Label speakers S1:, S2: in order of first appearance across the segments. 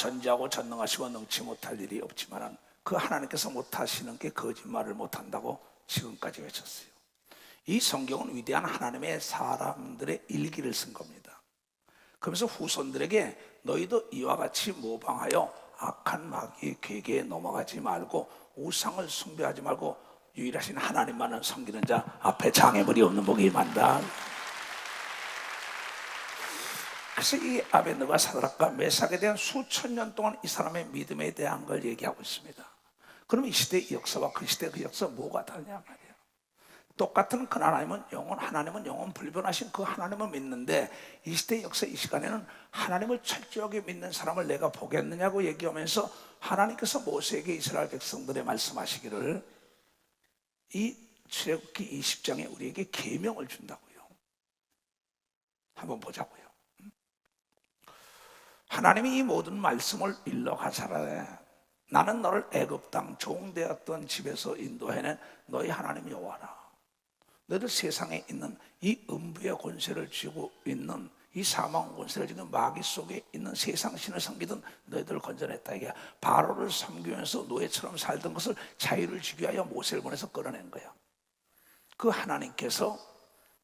S1: 전지하고 전능하시고 능치 못할 일이 없지만 그 하나님께서 못하시는 게 거짓말을 못한다고 지금까지 외쳤어요. 이 성경은 위대한 하나님의 사람들의 일기를 쓴 겁니다. 그러면서 후손들에게 너희도 이와 같이 모방하여 악한 마귀의 괴계에 넘어가지 말고 우상을 숭배하지 말고 유일하신 하나님만을 섬기는 자 앞에 장애물이 없는 복이 임한다. 그래서 이 아벤느고와 사드락과 메삭에 대한 수천 년 동안 이 사람의 믿음에 대한 걸 얘기하고 있습니다. 그럼 이 시대의 역사와 그 시대의 그 역사 뭐가 다르냐 말이에요. 똑같은 그 하나님은 영원 불변하신 그 하나님을 믿는데 이 시대의 역사 이 시간에는 하나님을 철저하게 믿는 사람을 내가 보겠느냐고 얘기하면서 하나님께서 모세에게 이스라엘 백성들에 말씀하시기를 이 출애굽기 20장에 우리에게 계명을 준다고요. 한번 보자고요. 하나님이 이 모든 말씀을 일러 가사라되 나는 너를 애굽 땅 종되었던 집에서 인도해낸 너희 하나님 여호와라. 너희들 세상에 있는 이 음부의 권세를 쥐고 있는 이 사망 권세를 지금 마귀 속에 있는 세상 신을 섬기던 너희들을 건져냈다. 이게 바로를 섬기면서 노예처럼 살던 것을 자유를 주기 위하여 모세를 보내서 끌어낸 거야. 그 하나님께서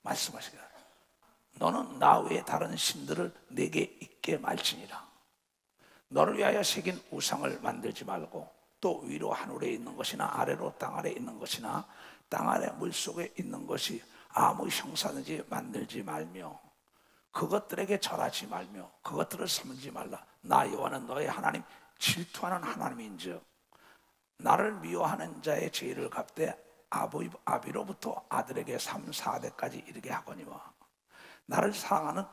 S1: 말씀하시기를 너는 나 외에 다른 신들을 내게 있게 말지니라. 너를 위하여 새긴 우상을 만들지 말고 또 위로 하늘에 있는 것이나 아래로 땅 아래에 있는 것이나 땅 아래 물속에 있는 것이 아무 형상이든지 만들지 말며 그것들에게 절하지 말며 그것들을 섬기지 말라. 나 여호와는 너의 하나님 질투하는 하나님인즉 나를 미워하는 자의 죄를 갚되 아비로부터 아들에게 3, 4대까지 이르게 하거니와 나를 사랑하는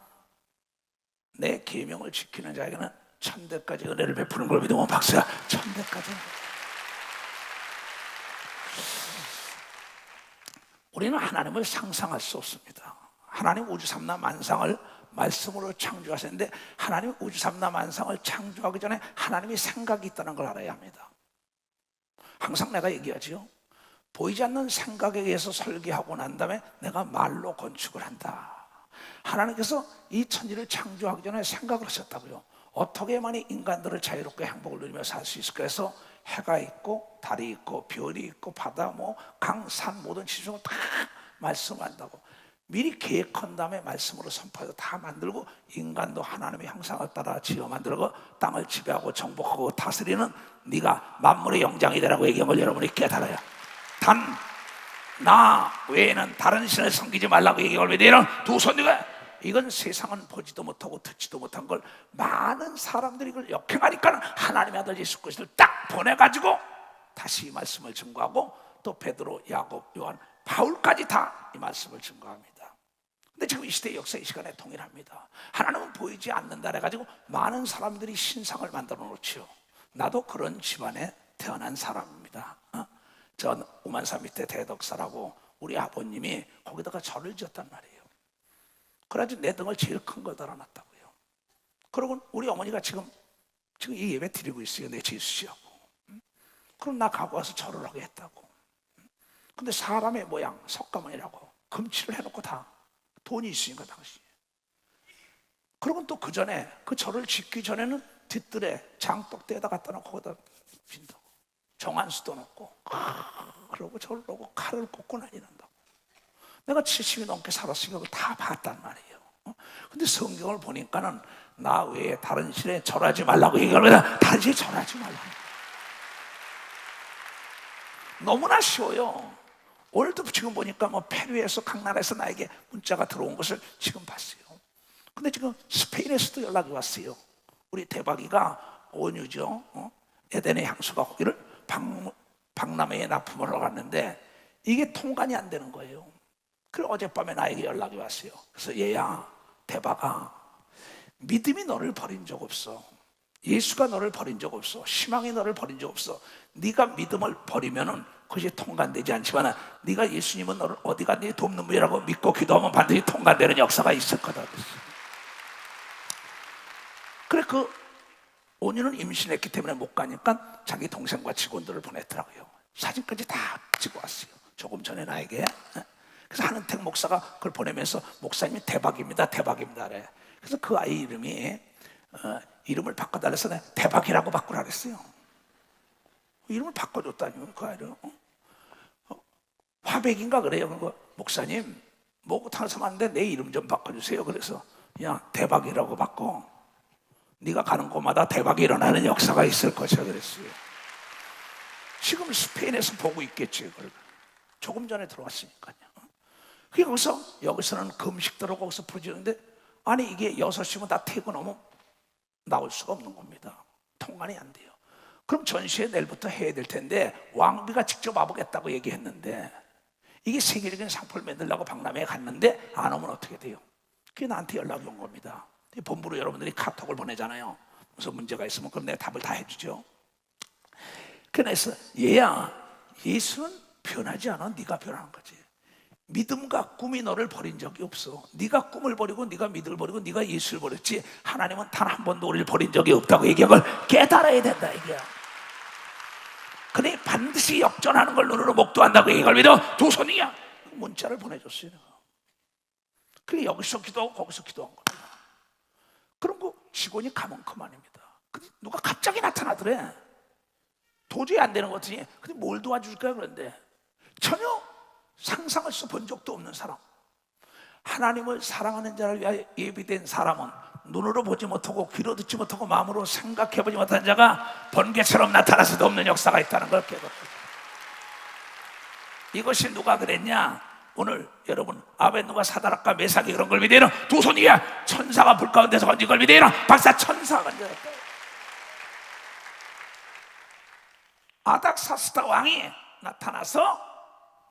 S1: 내 계명을 지키는 자에게는 1000대까지 은혜를 베푸는 걸 믿으면 박수야. 1000대까지. 우리는 하나님을 상상할 수 없습니다. 하나님 우주 삼라 만상을 말씀으로 창조하셨는데 하나님 우주 삼라 만상을 창조하기 전에 하나님이 생각이 있다는 걸 알아야 합니다. 항상 내가 얘기하지요. 보이지 않는 생각에 의해서 설계하고 난 다음에 내가 말로 건축을 한다. 하나님께서 이 천지를 창조하기 전에 생각을 하셨다고요. 어떻게만이 인간들을 자유롭게 행복을 누리며 살 수 있을까 해서 해가 있고 달이 있고 별이 있고 바다 강, 산 모든 지중을 다 말씀한다고 미리 계획한 다음에 말씀으로 선포해서 다 만들고 인간도 하나님의 형상을 따라 지어 만들고 땅을 지배하고 정복하고 다스리는 네가 만물의 영장이 되라고 얘기한 걸 여러분이 깨달아야 단 나 외에는 다른 신을 섬기지 말라고 얘기한 걸 너는 두 손들과 이건 세상은 보지도 못하고 듣지도 못한 걸 많은 사람들이 이걸 역행하니까 하나님의 아들 예수 그리스도를 딱 보내가지고 다시 이 말씀을 증거하고 또 베드로, 야곱, 요한, 바울까지 다 이 말씀을 증거합니다. 근데 지금 이 시대의 역사 이 시간에 동일합니다. 하나님은 보이지 않는다 해가지고 많은 사람들이 신상을 만들어 놓지요. 나도 그런 집안에 태어난 사람입니다. 전 오만산 밑에 대덕사라고 우리 아버님이 거기다가 절을 지었단 말이에요. 그래가지고 내 등을 제일 큰 걸 달아놨다고요. 그러고 우리 어머니가 지금 이 예배 드리고 있어요. 내 제수씨하고. 그럼 나 가고 와서 절을 하게 했다고. 근데 사람의 모양 석가모니라고 금치를 해놓고 다 돈이 있으니까 당시. 그러고 또 그 전에 그 절을 짓기 전에는 뒷뜰에 장독대에다 갖다 놓고 거기다 빈다고. 정한수도 놓고 그러고 절을 놓고 칼을 꽂고 난리난다고. 내가 70이 넘게 살았으니까 그걸 다 봤단 말이에요. 근데 성경을 보니까는 나 외에 다른 신에 절하지 말라고 얘기하면 다른 신에 절하지 말라고. 너무나 쉬워요. 오늘도 지금 보니까 페루에서 각 나라에서 나에게 문자가 들어온 것을 지금 봤어요. 근데 지금 스페인에서도 연락이 왔어요. 우리 대박이가 온유죠. 에덴의 향수가 거기를 박람회에 납품하러 갔는데 이게 통관이 안 되는 거예요. 그래서 어젯밤에 나에게 연락이 왔어요. 그래서 얘야, 대박아, 믿음이 너를 버린 적 없어. 예수가 너를 버린 적 없어. 희망이 너를 버린 적 없어. 네가 믿음을 버리면은 그것이 통관되지 않지만 네가 예수님은 너를 어디 갔니 돕는 분이라고 믿고 기도하면 반드시 통관되는 역사가 있을 거다. 그래 그 온유는 임신했기 때문에 못 가니까 자기 동생과 직원들을 보냈더라고요. 사진까지 다 찍어 왔어요. 조금 전에 나에게. 그래서 한은택 목사가 그걸 보내면서 목사님이 대박입니다, 대박입니다. 그래. 그래서 그 아이 이름이 이름을 바꿔달라서 내가 대박이라고 바꾸라 그랬어요. 이름을 바꿔줬다니 그 아이를. 화백인가 그래요. 그거 목사님 목욕 타서 왔는데 내 이름 좀 바꿔주세요. 그래서 야 대박이라고 바꿔. 네가 가는 곳마다 대박이 일어나는 역사가 있을 것이야 그랬어요. 지금 스페인에서 보고 있겠지 그걸. 조금 전에 들어왔으니까요. 그게 여기서는 금식대로 거기서 부르짖는데 아니 이게 6시면 다 퇴근하면 나올 수가 없는 겁니다. 통관이 안 돼요. 그럼 전시회 내일부터 해야 될 텐데 왕비가 직접 와보겠다고 얘기했는데 이게 세계적인 상품을 만들려고 박람회에 갔는데 안 오면 어떻게 돼요? 그게 나한테 연락이 온 겁니다. 본부로 여러분들이 카톡을 보내잖아요. 무슨 문제가 있으면 그럼 내가 답을 다 해주죠. 그래서 얘야 예수는 변하지 않아. 네가 변하는 거지. 믿음과 꿈이 너를 버린 적이 없어. 네가 꿈을 버리고 네가 믿음을 버리고 네가 예수를 버렸지 하나님은 단 한 번도 우리를 버린 적이 없다고 얘기한 걸 깨달아야 된다 이게야. 그래 반드시 역전하는 걸 눈으로 목도한다고 얘기할 믿어 두 손이야. 문자를 보내줬어요. 그게 여기서 기도하고 거기서 기도한 겁니다. 그런 거 직원이 가면 그만입니다. 근데 누가 갑자기 나타나더래. 도저히 안 되는 것 같으니 근데 뭘 도와줄까 그런데 전혀 상상할 수 본 적도 없는 사람, 하나님을 사랑하는 자를 위하여 예비된 사람은 눈으로 보지 못하고 귀로 듣지 못하고 마음으로 생각해보지 못한 자가 번개처럼 나타나서도 없는 역사가 있다는 걸 깨닫고, 이것이 누가 그랬냐? 오늘 여러분 아벤누가 사다락과 메삭이 그런 걸 믿어요. 두 손 위에 천사가 불 가운데서 건진 걸 믿어요. 박사 천사가 건졌다. 아닥사스다 왕이 나타나서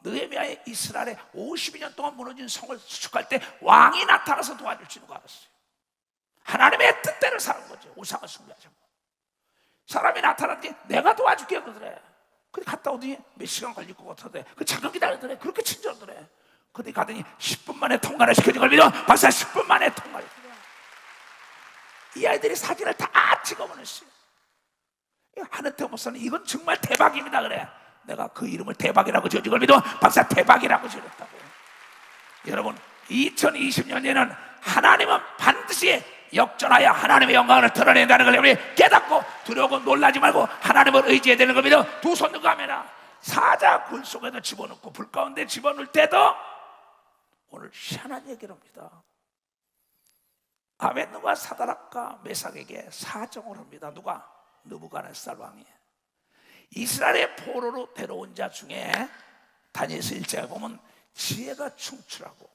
S1: 느헤미야의 이스라엘에 52년 동안 무너진 성을 수축할 때 왕이 나타나서 도와줄 줄 누가 알았어요? 하나님의 뜻대로 사는 거죠. 우상을 숭배하지 않고. 사람이 나타났더니 내가 도와줄게 그러더래. 근데 갔다 오더니 몇 시간 걸릴 것 같은데 그 잠깐 기다리더래. 그렇게 친절하더래. 근데 가더니 10분 만에 통과를 시켜준 걸 믿어. 박사 10분 만에 통과를 시켜줘. 이 아이들이 사진을 다 찍어보냈어요. 하늘태 목사는 이건 정말 대박입니다 그래. 내가 그 이름을 대박이라고 지어준 걸 믿어. 박사 대박이라고 지었다고. 여러분 2020년에는 하나님은 반드시 역전하여 하나님의 영광을 드러낸다는 걸 우리 깨닫고 두려워 놀라지 말고 하나님을 의지해야 되는 겁니다. 두 손 들고 하면 사자 굴 속에도 집어넣고 불 가운데 집어넣을 때도 오늘 희한한 얘기를 합니다. 아벤누가 사다락과 메삭에게 사정을 합니다. 누가? 느부갓네살 왕이. 이스라엘의 포로로 데려온 자 중에 다니엘서 1장에 보면 지혜가 충출하고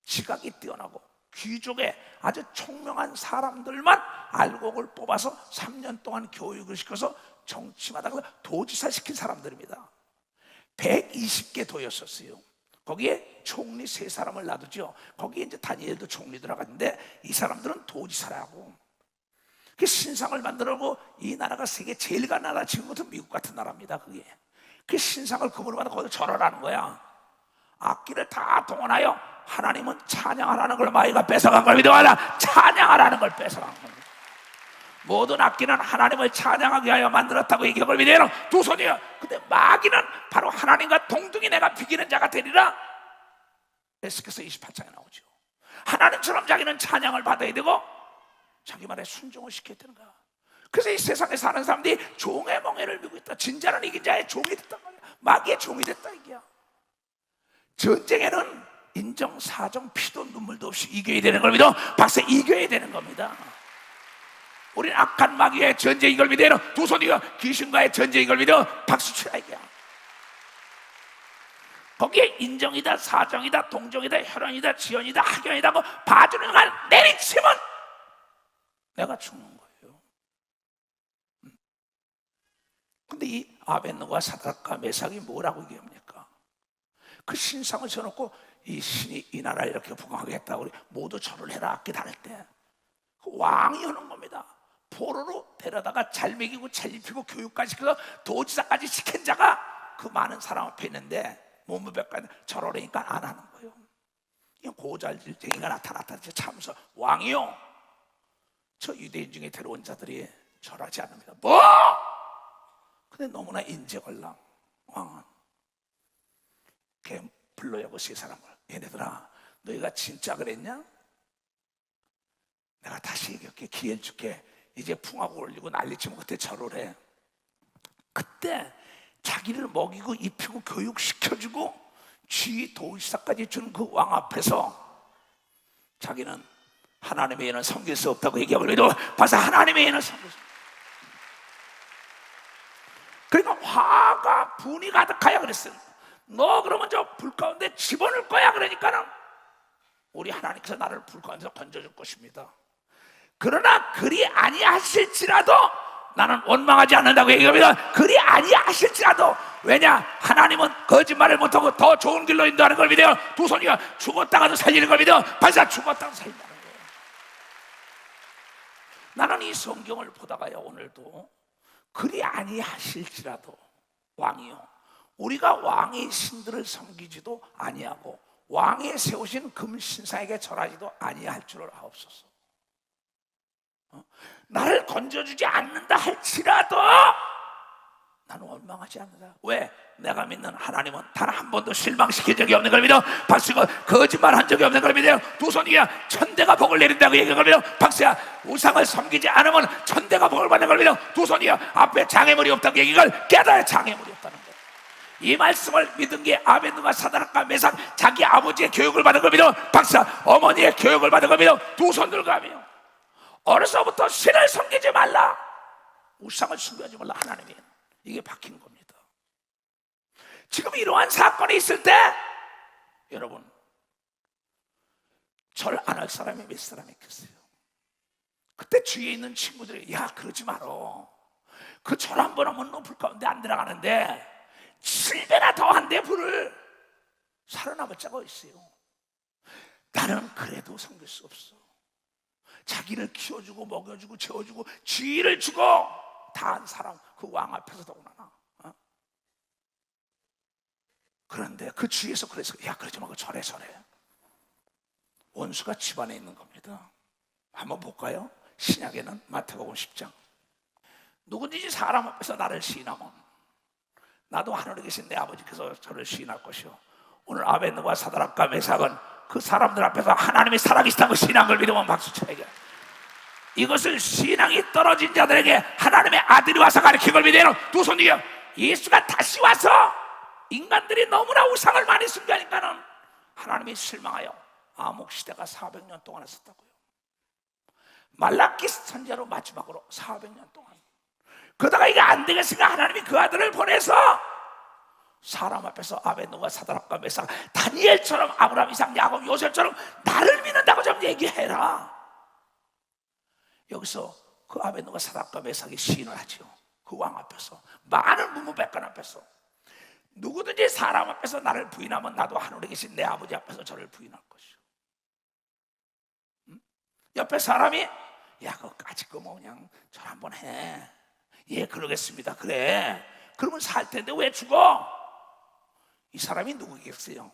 S1: 지각이 뛰어나고 귀족의 아주 총명한 사람들만 알곡을 뽑아서 3년 동안 교육을 시켜서 정치마다 도지사 시킨 사람들입니다. 120개 도였었어요. 거기에 총리 3사람을 놔두죠. 거기에 이제 다니엘도 총리 들어갔는데 이 사람들은 도지사라고. 그 신상을 만들고 이 나라가 세계 제일 가는 나라 지금 같은 미국 같은 나라입니다. 그게 그 신상을 그분을 받아 거기서 절하라는 거야. 악기를 다 동원하여 하나님은 찬양하라는 걸 마귀가 뺏어간 걸 믿어라. 찬양하라는 걸 뺏어간 겁니다. 모든 악기는 하나님을 찬양하게 하여 만들었다고 얘기한 걸 믿어요. 두 손이요. 근데 마귀는 바로 하나님과 동등히 내가 비기는 자가 되리라. 에스겔서 28장에 나오죠. 하나님처럼 자기는 찬양을 받아야 되고 자기 말에 순종을 시켜야 되는 거야. 그래서 이 세상에 사는 사람들이 종의 멍에를 밀고 있다. 진짜는 이긴 자의 종이 됐단 말이야. 마귀의 종이 됐다 이게야. 전쟁에는 인정, 사정, 피도 눈물도 없이 이겨야 되는 걸 믿어. 박사 이겨야 되는 겁니다. 우리는 악한 마귀의 전쟁 이걸 믿어요. 두 손이요. 귀신과의 전쟁 이걸 믿어. 박수 치라 이게야. 거기에 인정이다, 사정이다, 동정이다, 혈연이다, 지연이다, 학연이다 하고 봐주는 걸 내리치면 내가 죽는 거예요. 근데 이 아벤누가 사드락과 메삭이 뭐라고 얘기합니까? 그 신상을 세워놓고 이 신이 이 나라를 이렇게 부강하겠다. 우리 모두 절을 해라. 악기 다닐 때. 그 왕이 하는 겁니다. 포로로 데려다가 잘 먹이고 잘 입히고 교육까지 시켜서 도지사까지 시킨 자가 그 많은 사람 앞에 있는데 몸무게까지 절하려니까 안 하는 거예요. 이 고잘질쟁이가 나타났다. 참서 왕이요. 저 유대인 중에 데려온 자들이 절하지 않습니다. 뭐? 근데 너무나 인재걸랑 왕은 걔 불러야고 세 사람을. 얘네들아 너희가 진짜 그랬냐? 내가 다시 이렇게 기회를 줄게. 이제 풍하고 올리고 난리치면 그때 절을 해. 그때 자기를 먹이고 입히고 교육시켜주고 쥐 도시사까지 준 그 왕 앞에서 자기는 하나님의 애는 섬길 수 없다고 얘기하고, 그래도 봐서 하나님의 애는 섬길 수 없다. 그러니까 화가 분이 가득하여 그랬어요. 너 그러면 저 불 가운데 집어넣을 거야. 그러니까는 우리 하나님께서 나를 불 가운데서 건져줄 것입니다. 그러나 그리 아니하실지라도 나는 원망하지 않는다고 얘기합니다. 그리 아니하실지라도. 왜냐? 하나님은 거짓말을 못하고 더 좋은 길로 인도하는 걸 믿어요. 두 손이가 죽었다가도 살리는 걸 믿어요. 발사 죽었다가도 살린다는 거예요. 나는 이 성경을 보다가요, 오늘도 그리 아니하실지라도 왕이요, 우리가 왕의 신들을 섬기지도 아니하고 왕이 세우신 금신상에게 절하지도 아니할 줄을 아옵소서. 나를 건져주지 않는다 할지라도 나는 원망하지 않는다. 왜? 내가 믿는 하나님은 단 한 번도 실망시킨 적이 없는 걸 믿어. 박수가 거짓말한 적이 없는 걸 믿어요. 두 손이야 천대가 복을 내린다고 얘기한 걸 믿어. 박수야 우상을 섬기지 않으면 천대가 복을 받는 걸 믿어. 두 손이야 앞에 장애물이 없다고 얘기한 걸 깨달아. 장애물이 없다는 거. 이 말씀을 믿은 게 아벤누가 사드락과 메삭 자기 아버지의 교육을 받은 걸 믿어. 박수야 어머니의 교육을 받은 걸 믿어. 두 손 들가며 어려서부터 신을 섬기지 말라, 우상을 숭배하지 말라. 하나님이 이게 박힌 겁니다. 지금 이러한 사건이 있을 때 여러분 절 안 할 사람이 몇 사람이 있겠어요? 그때 주위에 있는 친구들이 야 그러지 말어, 그 절 한 번 하면 너 불 가운데 안 들어가는데 7배나 더 한대 불을. 살아남을 자가 있어요. 나는 그래도 섬길 수 없어. 자기를 키워주고 먹여주고 재워주고 지위를 주고 다 한 사람, 그 왕 앞에서 더구나. 그런데 그 주위에서 그래서 야 그러지 말고 절해. 원수가 집안에 있는 겁니다. 한번 볼까요? 신약에는 마태복음 10장. 누구든지 사람 앞에서 나를 시인하면 나도 하늘에 계신 내 아버지께서 저를 시인할 것이요, 오늘 아벤누가 사드락과 메삭은 그 사람들 앞에서 하나님이 살아계시다는 걸 시인한 걸 믿으면 박수 쳐야게. 이것을 신앙이 떨어진 자들에게 하나님의 아들이 와서 가르친 걸 믿어요. 두 손 이겨. 예수가 다시 와서 인간들이 너무나 우상을 많이 숭배하니까는 하나님이 실망하여 암흑 시대가 400년 동안 했었다고요. 말라기 선지자로 마지막으로 400년 동안. 그러다가 이게 안 되겠으니까 하나님이 그 아들을 보내서 사람 앞에서 아벤누가 사드락과 메삭 다니엘처럼 아브라함 이삭 야곱 요셉처럼 나를 믿는다고 좀 얘기해라. 여기서 그 아벤누가 사드락과 메삭이 시인을 하죠. 그 왕 앞에서, 많은 문무백관 앞에서. 누구든지 사람 앞에서 나를 부인하면 나도 하늘에 계신 내 아버지 앞에서 저를 부인할 것이요. 옆에 사람이 야 그거까지 뭐 그냥 절 한번 해. 예 그러겠습니다. 그래 그러면 살 텐데 왜 죽어? 이 사람이 누구겠어요?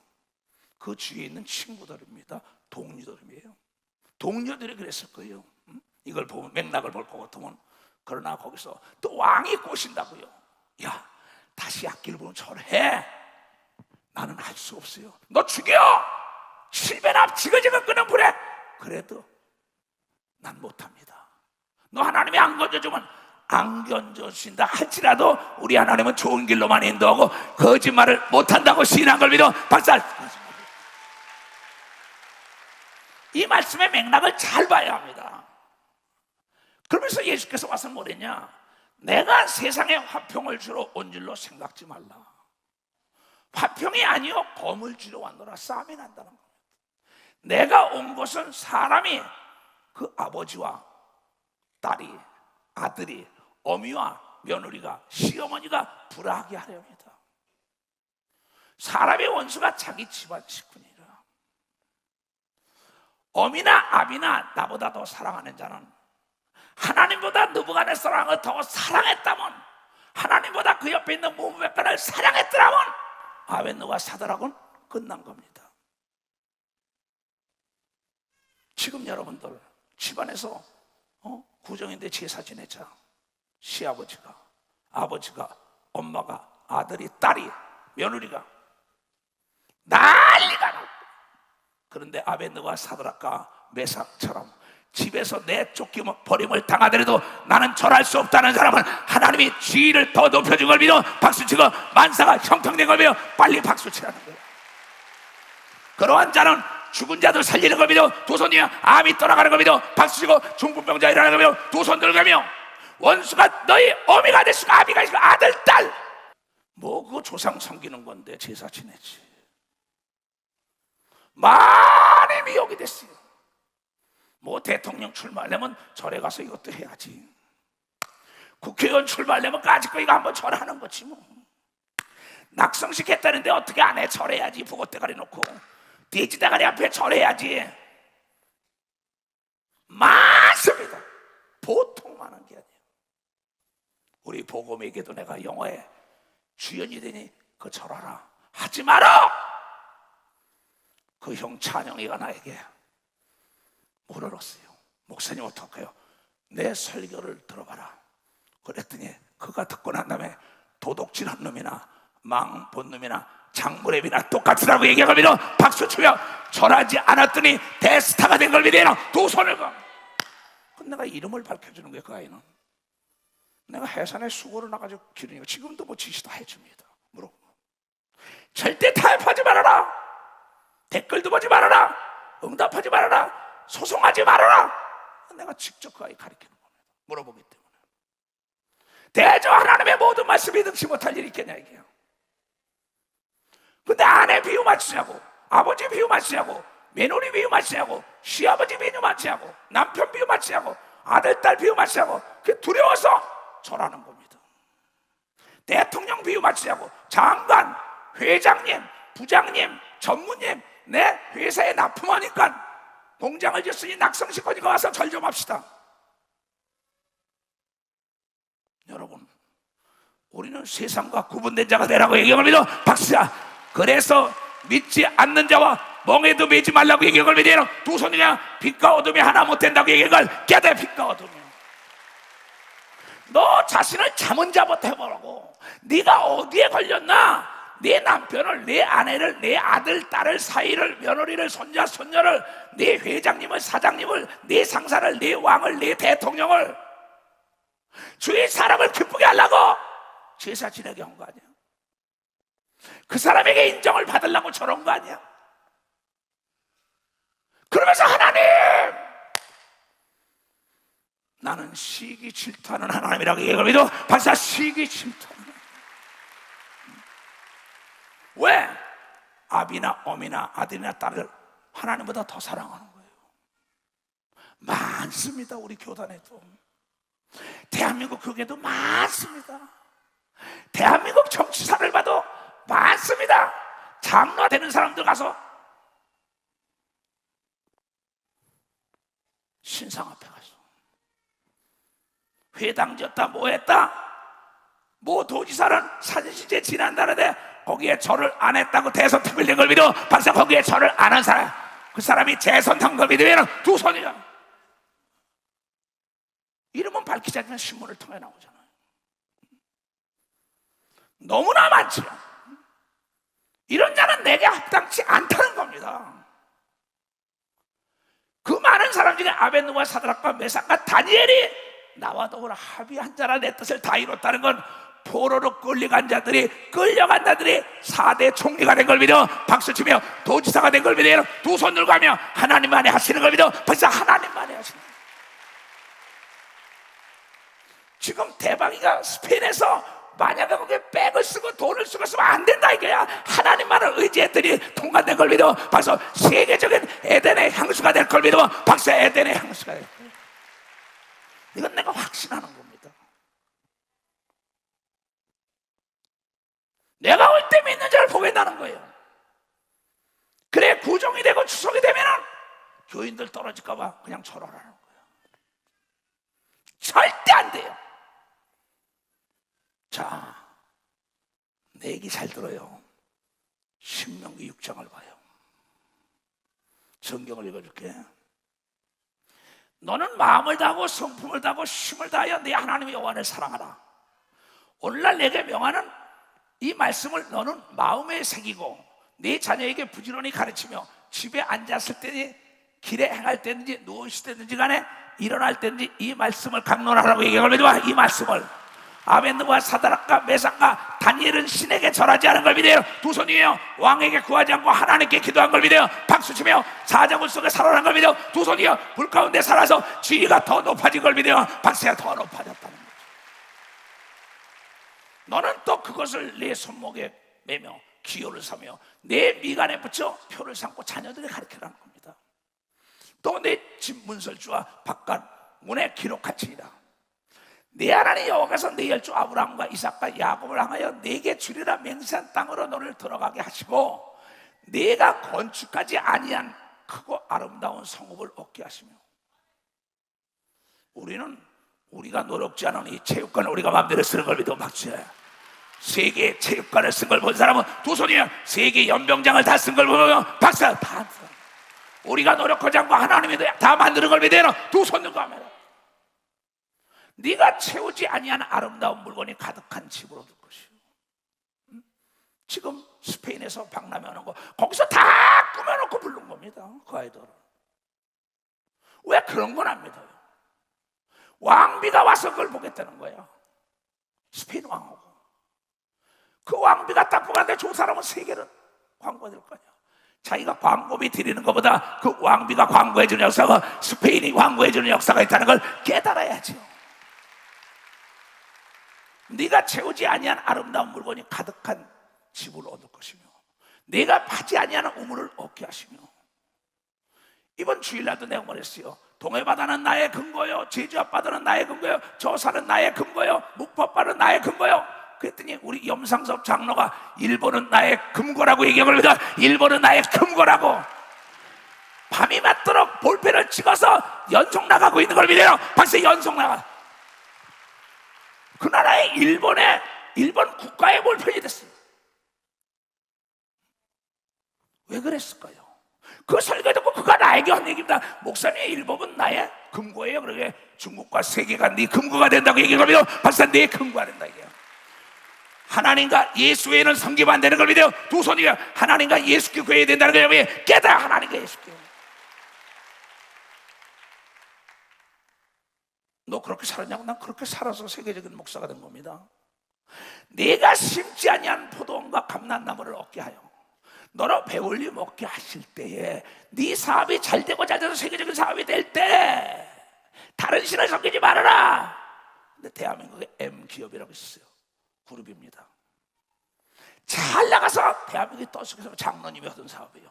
S1: 그 주위에 있는 친구들입니다. 동료들이에요. 동료들이 그랬을 거예요. 이걸 보면 맥락을 볼 것 같으면. 그러나 거기서 또 왕이 꼬신다고요. 야 다시 악기를 보면 절해. 나는 할 수 없어요. 너 죽여. 7배나 지그지그 끄는 불에. 그래도 난 못합니다. 너 하나님이 안 건져주면 안 건져주신다 할지라도 우리 하나님은 좋은 길로만 인도하고 거짓말을 못한다고 시인한 걸 믿어. 박살. 이 말씀의 맥락을 잘 봐야 합니다. 그러면서 예수께서 와서 뭐랬냐? 내가 세상에 화평을 주러 온 줄로 생각지 말라. 화평이 아니요 검을 주러 왔노라. 싸움이 난다는 겁니다. 내가 온 것은 사람이 그 아버지와 딸이, 아들이, 어미와 며느리가, 시어머니가 불화하게 하려니다. 사람의 원수가 자기 집안 식구니라. 어미나 아비나 나보다 더 사랑하는 자는 하나님보다 느부갓네살을 더 사랑했다면, 하나님보다 그 옆에 있는 무브백관을 사랑했더라면 아벤누가 사드락은 끝난 겁니다. 지금 여러분들 집안에서 구정인데 제사 지내자. 시아버지가, 아버지가, 엄마가, 아들이, 딸이, 며느리가 난리가 나고. 그런데 아벤누가 사드락과 메삭처럼 집에서 내쫓김 버림을 당하더라도 나는 절할 수 없다는 사람은 하나님이 지위를 더 높여준 걸 믿어 박수치고 만사가 형통된 걸 믿어 빨리 박수치라는 거예요. 그러한 자는 죽은 자들 살리는 걸 믿어 두 손이며 암이 떠나가는 걸 믿어 박수치고 중풍병자 일어나는 걸 믿어 두 손 들가며 원수가 너희 어미가 됐으고 아비가 있으고 아들 딸 뭐 그거 조상 섬기는 건데 제사 지내지. 많이 미혹이 됐어요. 뭐 대통령 출마하려면 절에 가서 이것도 해야지. 국회의원 출마하려면 까짓거 이거 한번 절하는 거지 뭐. 낙성식 했다는데 어떻게 안 해? 절해야지. 북어대가리 놓고 돼지대가리 앞에 절해야지. 많습니다. 보통 많은 게 아니에요. 우리 보검에게도 내가 영어에 주연이 되니 그 절하라 하지 마라. 그 형 찬영이가 나에게 물어봤어요. 목사님 어떡해요? 내 설교를 들어봐라. 그랬더니 그가 듣고 난 다음에 도둑질한 놈이나 망 본 놈이나 장무랩이나 똑같으라고 얘기하거든요. 박수 치며 절하지 않았더니 대스타가 된 걸 믿어요. 두 손을 가. 내가 이름을 밝혀주는 거예요. 그 아이는 내가 해산에 수고를 나가지고 기르니까 지금도 뭐 지시다 해줍니다. 물어. 절대 타협하지 말아라. 댓글도 보지 말아라. 응답하지 말아라. 소송하지 말아라. 내가 직접 그 아이 가르치는 겁니다. 물어보기 때문에. 대저 하나님의 모든 말씀이 능치 못할 일이 있겠냐 이게요. 근데 아내 비유 맞추냐고, 아버지 비유 맞추냐고, 며느리 비유 맞추냐고, 시아버지 비유 맞추냐고, 남편 비유 맞추냐고, 아들 딸 비유 맞추냐고. 그게 두려워서 절하는 겁니다. 대통령 비유 맞추냐고, 장관, 회장님, 부장님, 전무님 내 회사에 납품하니까 공장을 짓으니 낙성식 거니까 와서 절 좀 합시다. 여러분, 우리는 세상과 구분된 자가 되라고 얘기하고 믿어. 박수야. 그래서 믿지 않는 자와 멍에도 매지 말라고 얘기하고 믿어. 두 손이냐 빛과 어둠이 하나 못 된다고 얘기하고 깨대. 빛과 어둠이 너 자신을 자문자못 해보라고. 네가 어디에 걸렸나? 네 남편을, 네 아내를, 네 아들, 딸을, 사위를, 며느리를, 손자, 손녀를, 네 회장님을, 사장님을, 네 상사를, 네 왕을, 네 대통령을 주위 사람을 기쁘게 하려고 제사 지내게 한 거 아니야? 그 사람에게 인정을 받으려고 저런 거 아니야? 그러면서 하나님, 나는 시기 질투하는 하나님이라고 얘기합니다. 박사 시기 질투하는. 왜? 아비나 어미나 아들이나 딸을 하나님보다 더 사랑하는 거예요. 많습니다. 우리 교단에도, 대한민국 교회도 많습니다. 대한민국 정치사를 봐도 많습니다. 장로 되는 사람들 가서 신상 앞에 가서 회당 지었다 뭐 했다, 뭐 도지사는 사진시제 지난다는데 거기에 절을 안 했다고 대선 틀린 걸 믿어. 박사 거기에 절을 안 한 사람, 그 사람이 재선한 걸 믿으면 두 손이야. 이름은 밝히지 않지만 신문을 통해 나오잖아요. 너무나 많죠. 이런 자는 내게 합당치 않다는 겁니다. 그 많은 사람 중에 아벤누가 사드락과 메삭과 다니엘이 나와 더불어 합의한 자라 내 뜻을 다 이뤘다는 건 포로로 끌려간 자들이, 끌려간 자들이 4대 총리가 된 걸 믿어 박수치며 도지사가 된 걸 믿어 두 손 들고 하며 하나님만이 하시는 걸 믿어. 벌써 하나님만이 하시는 거예요. 지금 대박이가 스페인에서 만약에 거기에 백을 쓰고 돈을 쓰고 쓰면 안 된다 이거야. 하나님만을 의지했더니 통과된 걸 믿어. 박수. 세계적인 에덴의 향수가 될 걸 믿어. 박수. 에덴의 향수가 될 거야. 이건 내가 확신하는 겁니다. 내가 올 때 믿는 자를 보겠다는 거예요. 그래 구종이 되고 추석이 되면은 교인들 떨어질까봐 그냥 절하라는 거예요. 절대 안 돼요. 자, 내 얘기 잘 들어요. 신명기 6장을 봐요. 성경을 읽어줄게. 너는 마음을 다하고 성품을 다하고 힘을 다하여 네 하나님의 여호와를 사랑하라. 오늘날 내게 명하는 이 말씀을 너는 마음에 새기고 네 자녀에게 부지런히 가르치며 집에 앉았을 때니 길에 행할 때든지 누워있을 때든지 간에 일어날 때든지 이 말씀을 강론하라고 얘기하는 거죠. 이 말씀을. 아벤느고와 사드락과 메삭과 다니엘은 신에게 절하지 않은 걸 믿어요. 두 손 위에요. 왕에게 구하지 않고 하나님께 기도한 걸 믿어요. 박수치며 사자굴 속에 살아난 걸 믿어요. 두 손 위에요. 불 가운데 살아서 지위가 더 높아진 걸 믿어요. 박세가 더 높아졌다는 거죠. 너는 또 그것을 내 손목에 매며 기호를 삼며 내 미간에 붙여 표를 삼고 자녀들에 가르치라는 겁니다. 또 내 집 문설주와 바깥 문에 기록할지니라. 내 하나님 여호와께서 내 열조 아브라함과 이삭과 야곱을 향하여 내게 주리라 맹세한 땅으로 너를 들어가게 하시고 내가 건축하지 아니한 크고 아름다운 성읍을 얻게 하시며. 우리가 노력지 않은 이 체육관을 우리가 마음대로 쓰는 걸 믿어 박수야. 세계 체육관을 쓴 걸 본 사람은 두 손이야. 세계 연병장을 다 쓴 걸 보면 박수야. 다 우리가 노력하지 않고 하나님이 다 만드는 걸 믿어요. 두 손 들고 하면 네가 채우지 아니한 아름다운 물건이 가득한 집으로 얻을 것이요. 지금 스페인에서 박람회 하는 거 거기서 다 꾸며놓고 부른 겁니다. 그 아이들은. 왜 그런 건 안 믿어요? 왕비가 와서 그걸 보겠다는 거예요. 스페인 왕하고 그 왕비가 딱 보는데 저 사람은 세계를 광고해야 될 거 아니야. 자기가 광고비 드리는 것보다 그 왕비가 광고해주는 역사가, 스페인이 광고해주는 역사가 있다는 걸 깨달아야죠. 네가 채우지 아니한 아름다운 물건이 가득한 집을 얻을 것이며 네가 파지 아니한 우물을 얻게 하시며. 이번 주일날도 내가 말했어요. 동해바다는 나의 근거요, 제주 앞바다는 나의 근거요, 저 산은 나의 근거요, 묵법바는 나의 근거요. 그랬더니 우리 염상섭 장로가 일본은 나의 금고라고 얘기합니다. 일본은 나의 금고라고. 밤이 맞도록 볼펜을 찍어서 연속 나가고 있는 걸 믿어요. 박수. 연속 나가. 그 나라의 일본 국가의 볼펜이 됐어요. 왜 그랬을까요? 그 설교 듣고 그가 나에게 한 얘기입니다. 목사님, 일본은 나의 금고예요. 그러게 중국과 세계가 네 금고가 된다고 얘기하면 박사, 네 금고가 된다 이게요. 하나님과 예수 외에는 섬기면 안 되는 걸 믿어요. 두 손이요. 하나님과 예수께 구해야 된다는 걸 깨달아. 하나님과 예수께. 너 그렇게 살았냐고? 난 그렇게 살아서 세계적인 목사가 된 겁니다. 내가 심지 아니한 포도원과 감람나무를 얻게 하여 너로 배울리 먹게 하실 때에 네 사업이 잘 되고 잘 돼서 세계적인 사업이 될 때 다른 신을 섬기지 말아라. 근데 대한민국에 M기업이라고 있었어요. 그룹입니다. 잘 나가서 대한민국이 떠들어서 장로님이 하던 사업이에요.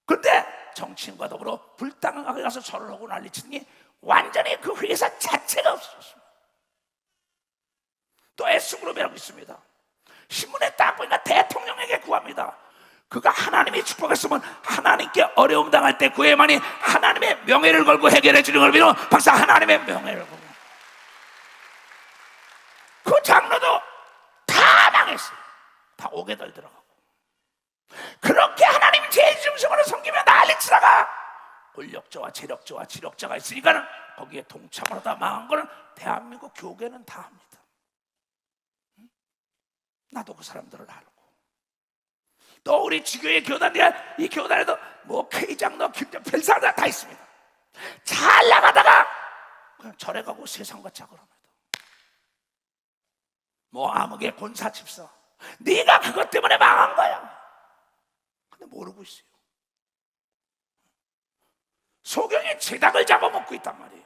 S1: 그런데 정치인과 더불어 불당하게 가서 절을 하고 난리치니 완전히 그 회사 자체가 없어졌습니다. 또 S그룹이라고 있습니다. 신문에 딱 보니까 대통령에게 구합니다. 그가 하나님이 축복했으면 하나님께 어려움 당할 때 구해야만이 하나님의 명예를 걸고 해결해 주는 걸 믿어. 박사, 하나님의 명예를 걸고. 그 장로도 다 망했어요. 다 오게들 들어가고. 그렇게 하나님 제일 중심으로 섬기며 난리치다가 권력자와 재력자와 지력자가 있으니까는 거기에 동참을 하다 망한 거는 대한민국 교계는 다 합니다. 나도 그 사람들을 알고. 또 우리 지교의 교단들, 이 교단에도 뭐 K장로, 김장, 별사들 다 있습니다. 잘 나가다가 그냥 절에 가고 세상같이 하고 합니다. 뭐 암흑의 권사 집사, 네가 그것 때문에 망한 거야. 근데 모르고 있어요. 소경이 제 닭을 잡아먹고 있단 말이에요.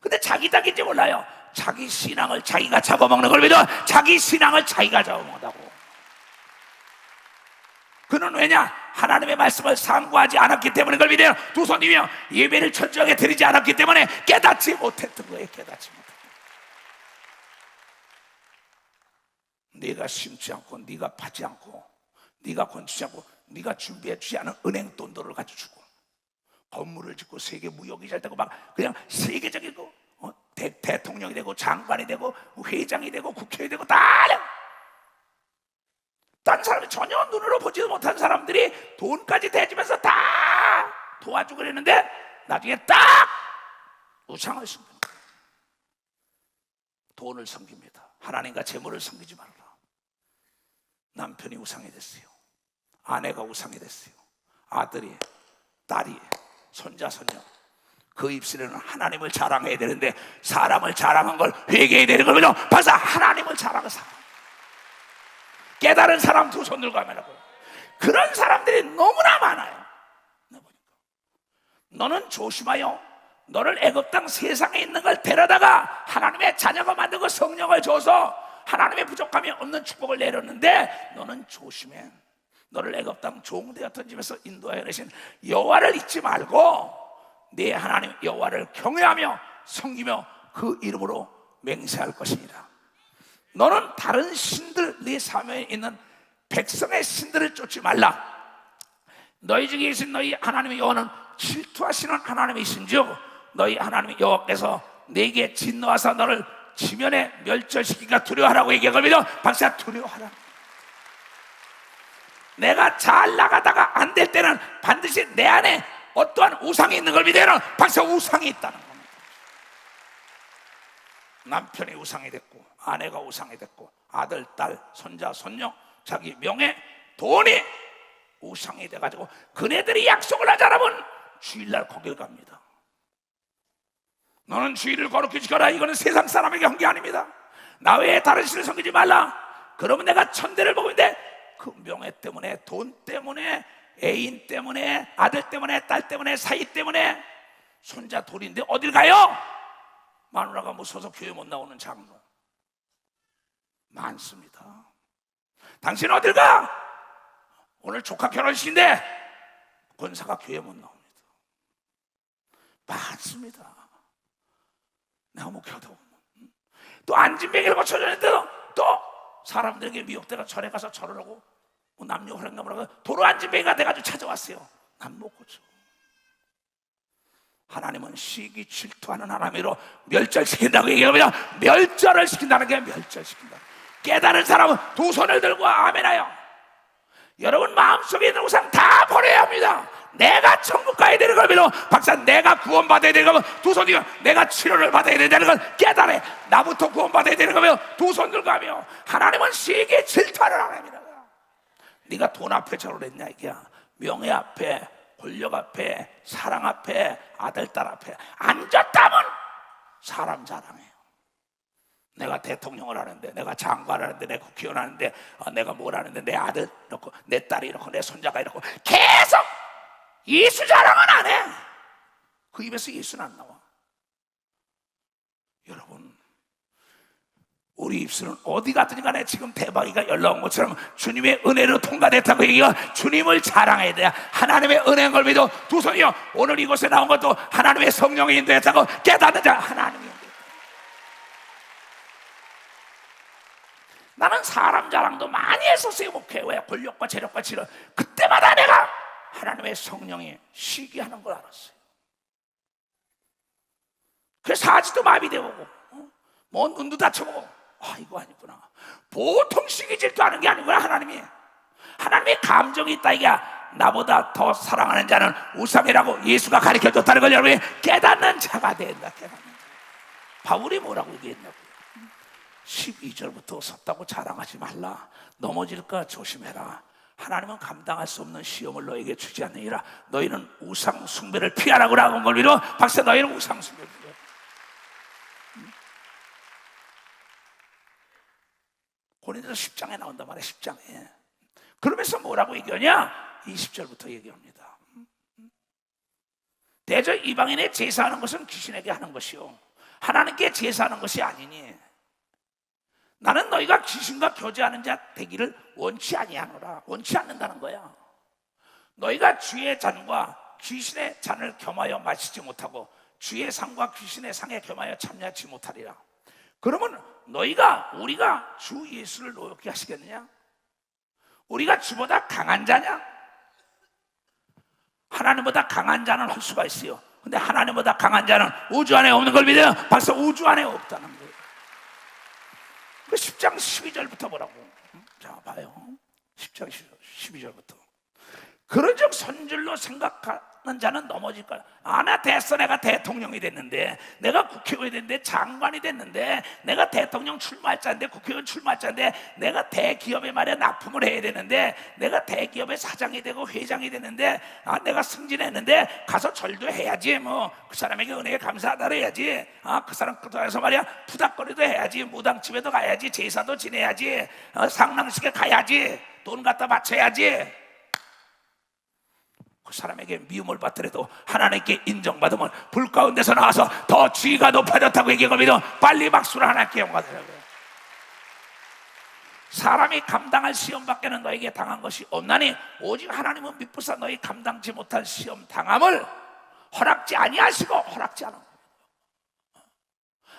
S1: 근데 자기 닭인지 몰라요. 자기 신앙을 자기가 잡아먹는 걸 믿어. 자기 신앙을 자기가 잡아먹는다고. 그는 왜냐? 하나님의 말씀을 상고하지 않았기 때문에 그걸 믿어요. 두 손이며 예배를 철저하게 드리지 않았기 때문에 깨닫지 못했던 거예요. 깨닫지 못했던 거예요. 네가 심지 않고 네가 파지 않고 네가 건축지 않고 네가 준비해 주지 않은 은행 돈들을 가져주고 건물을 짓고 세계 무역이 잘 되고 막 그냥 세계적인 거 대통령이 되고 장관이 되고 회장이 되고 국회의원이 되고 다 딴 사람이 전혀 눈으로 보지도 못한 사람들이 돈까지 대주면서 다 도와주고 그랬는데 나중에 딱 우상을 섬기는 거예요. 돈을 섬깁니다. 하나님과 재물을 섬기지 말아라. 남편이 우상이 됐어요. 아내가 우상이 됐어요. 아들이, 딸이, 손자, 손녀, 그 입술에는 하나님을 자랑해야 되는데 사람을 자랑한 걸 회개해야 되는 거죠. 벌써 하나님을 자랑한 사람, 깨달은 사람 두 손 들고 하면 그런 사람들이 너무나 많아요. 너는 조심하여 너를 애굽 땅 세상에 있는 걸 데려다가 하나님의 자녀가 만들고 성령을 줘서 하나님의 부족함이 없는 축복을 내렸는데 너는 조심해. 너를 애굽 땅 종되었던 집에서 인도하여 내신 여호와를 잊지 말고 네 하나님 여호와를 경외하며 섬기며 그 이름으로 맹세할 것이니라. 너는 다른 신들, 네 사면에 있는 백성의 신들을 쫓지 말라. 너희 중에 계신 너희 하나님의 여호와는 질투하시는 하나님이신즉 너희 하나님의 여호와께서 네게 진노하사 너를 지면에 멸절시키기가 두려워하라고 얘기하거든요. 박사, 두려워하라. 내가 잘 나가다가 안 될 때는 반드시 내 안에 어떠한 우상이 있는 걸 믿어요. 박사, 우상이 있다는 겁니다. 남편이 우상이 됐고 아내가 우상이 됐고 아들, 딸, 손자, 손녀, 자기 명예, 돈이 우상이 돼가지고 그네들이 약속을 하지 않으면 주일날 거길 갑니다. 너는 주일을 거룩히 지켜라. 이거는 세상 사람에게 한 게 아닙니다. 나 외에 다른 신을 섬기지 말라. 그러면 내가 천대를 보고 있는데 그 명예 때문에, 돈 때문에, 애인 때문에, 아들 때문에, 딸 때문에, 사이 때문에 손자 돌인데 어딜 가요? 마누라가 무서워서 교회 못 나오는 장로 많습니다. 당신 어딜 가? 오늘 조카 결혼식인데 권사가 교회 못 나옵니다. 많습니다. 내가 목회하다 또 안진뱅이를 고쳐줬는데도 또 사람들에게 미혹되가 절에 가서 절을 하고 뭐 남녀 호랑나무라고 도로 안진뱅이가 돼가지고 찾아왔어요. 난 못 고쳐. 하나님은 시기 질투하는 하나님으로 멸절시킨다고 얘기하면 멸절을 시킨다는 게 멸절시킨다. 깨달은 사람은 두 손을 들고 아멘하여. 여러분 마음속에 있는 우상 다 버려야 합니다. 내가 천국 가야 되는 걸 믿어. 박사, 내가 구원받아야 되는 거면 두 손 들고 내가 치료를 받아야 된다는 걸 깨달아. 나부터 구원받아야 되는 거면 두 손 들고 하며 하나님은 시기에 질투하는 하나님이라. 네가 돈 앞에 절을 했냐 이게야. 명예 앞에, 권력 앞에, 사랑 앞에, 아들, 딸 앞에 앉았다면 사람 자랑해요. 내가 대통령을 하는데, 내가 장관을 하는데, 내가 국회의원 하는데, 내가 뭘 하는데 내 아들 이렇고 내 딸이 이렇고 내 손자가 이렇고 계속 예수 자랑은 안 해. 그 입에서 예수는 안 나와. 여러분, 우리 입술은 어디 갔든지 간에 지금 대박이가 연락 온 것처럼 주님의 은혜로 통과됐다고 얘기가 주님을 자랑해야 돼. 하나님의 은혜인 걸 믿어. 두 손이요. 오늘 이곳에 나온 것도 하나님의 성령이 인도했다고 깨닫는 자 하나님이. 나는 사람 자랑도 많이 했었어요. 목회 왜 권력과 재력과 치료 그때마다 내가 하나님의 성령이 시기하는 걸 알았어요. 그래서 사지도 마비되고 뭐 눈도 다쳐보고 이거 아니구나. 보통 시기 질투하는 게 아니구나. 하나님의 감정이 있다. 이게 나보다 더 사랑하는 자는 우상이라고 예수가 가르쳐줬다는 걸 여러분이 깨닫는 자가 된다. 깨닫는 자. 바울이 뭐라고 얘기했냐고. 12절부터 섰다고 자랑하지 말라. 넘어질까 조심해라. 하나님은 감당할 수 없는 시험을 너에게 주지 않느니라. 너희는 우상 숭배를 피하라고 한 걸 믿어. 박사, 너희는 우상 숭배를 피해. 고린도서 10장에 나온단 말이야. 10장에. 그러면서 뭐라고 얘기하냐? 20절부터 얘기합니다. 대저 이방인의 제사하는 것은 귀신에게 하는 것이요 하나님께 제사하는 것이 아니니 나는 너희가 귀신과 교제하는 자 되기를 원치 아니하노라. 원치 않는다는 거야. 너희가 주의 잔과 귀신의 잔을 겸하여 마시지 못하고 주의 상과 귀신의 상에 겸하여 참여하지 못하리라. 그러면 우리가 주 예수를 노엽게 하시겠느냐? 우리가 주보다 강한 자냐? 하나님보다 강한 자는 할 수가 있어요. 근데 하나님보다 강한 자는 우주 안에 없는 걸 믿어요. 벌써 우주 안에 없다는 거예요. 10장 12절부터 뭐라고? 자, 봐요. 10장 12절부터. 그런즉 선줄로 자는 넘어질 거야. 나 됐어. 내가 대통령이 됐는데, 내가 국회의원이 됐는데, 장관이 됐는데, 내가 대통령 출마할 자인데, 국회의원 출마할 자인데, 내가 대기업에 말이야 납품을 해야 되는데, 내가 대기업의 사장이 되고 회장이 됐는데, 내가 승진했는데 가서 절도 해야지. 뭐 그 사람에게 은혜에 감사하다 해야지. 그 사람 끝에서 말이야 푸닥거리도 해야지. 무당집에도 가야지. 제사도 지내야지. 상랑식에 가야지. 돈 갖다 바쳐야지. 그 사람에게 미움을 받더라도 하나님께 인정받으면 불 가운데서 나와서 더 지위가 높아졌다고 얘기하거든. 빨리 박수를 하나님께 영광하더라고요. 사람이 감당할 시험 밖에는 너에게 당한 것이 없나니 오직 하나님은 미쁘사 너희 감당치 못할 시험 당함을 허락지 아니하시고 허락지 않은 거예요.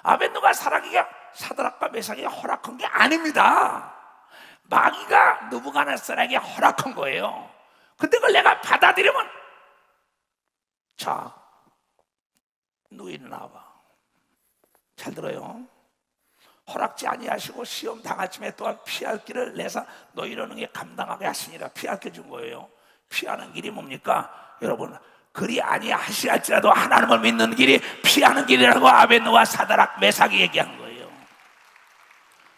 S1: 아벤누가 사드락과 메삭에게 허락한 게 아닙니다. 마귀가 느부갓네살에게 허락한 거예요. 근데 그걸 내가 받아들이면, 자, 누이는 나와봐. 잘 들어요. 허락지 아니하시고 시험 당할 쯤에 또한 피할 길을 내사 너희를 능히 감당하게 하시니라. 피할 길 준 거예요. 피하는 길이 뭡니까? 여러분, 그리 아니하시할지라도 하나님을 믿는 길이 피하는 길이라고 아벤누와 사드락 메삭이 얘기한 거예요.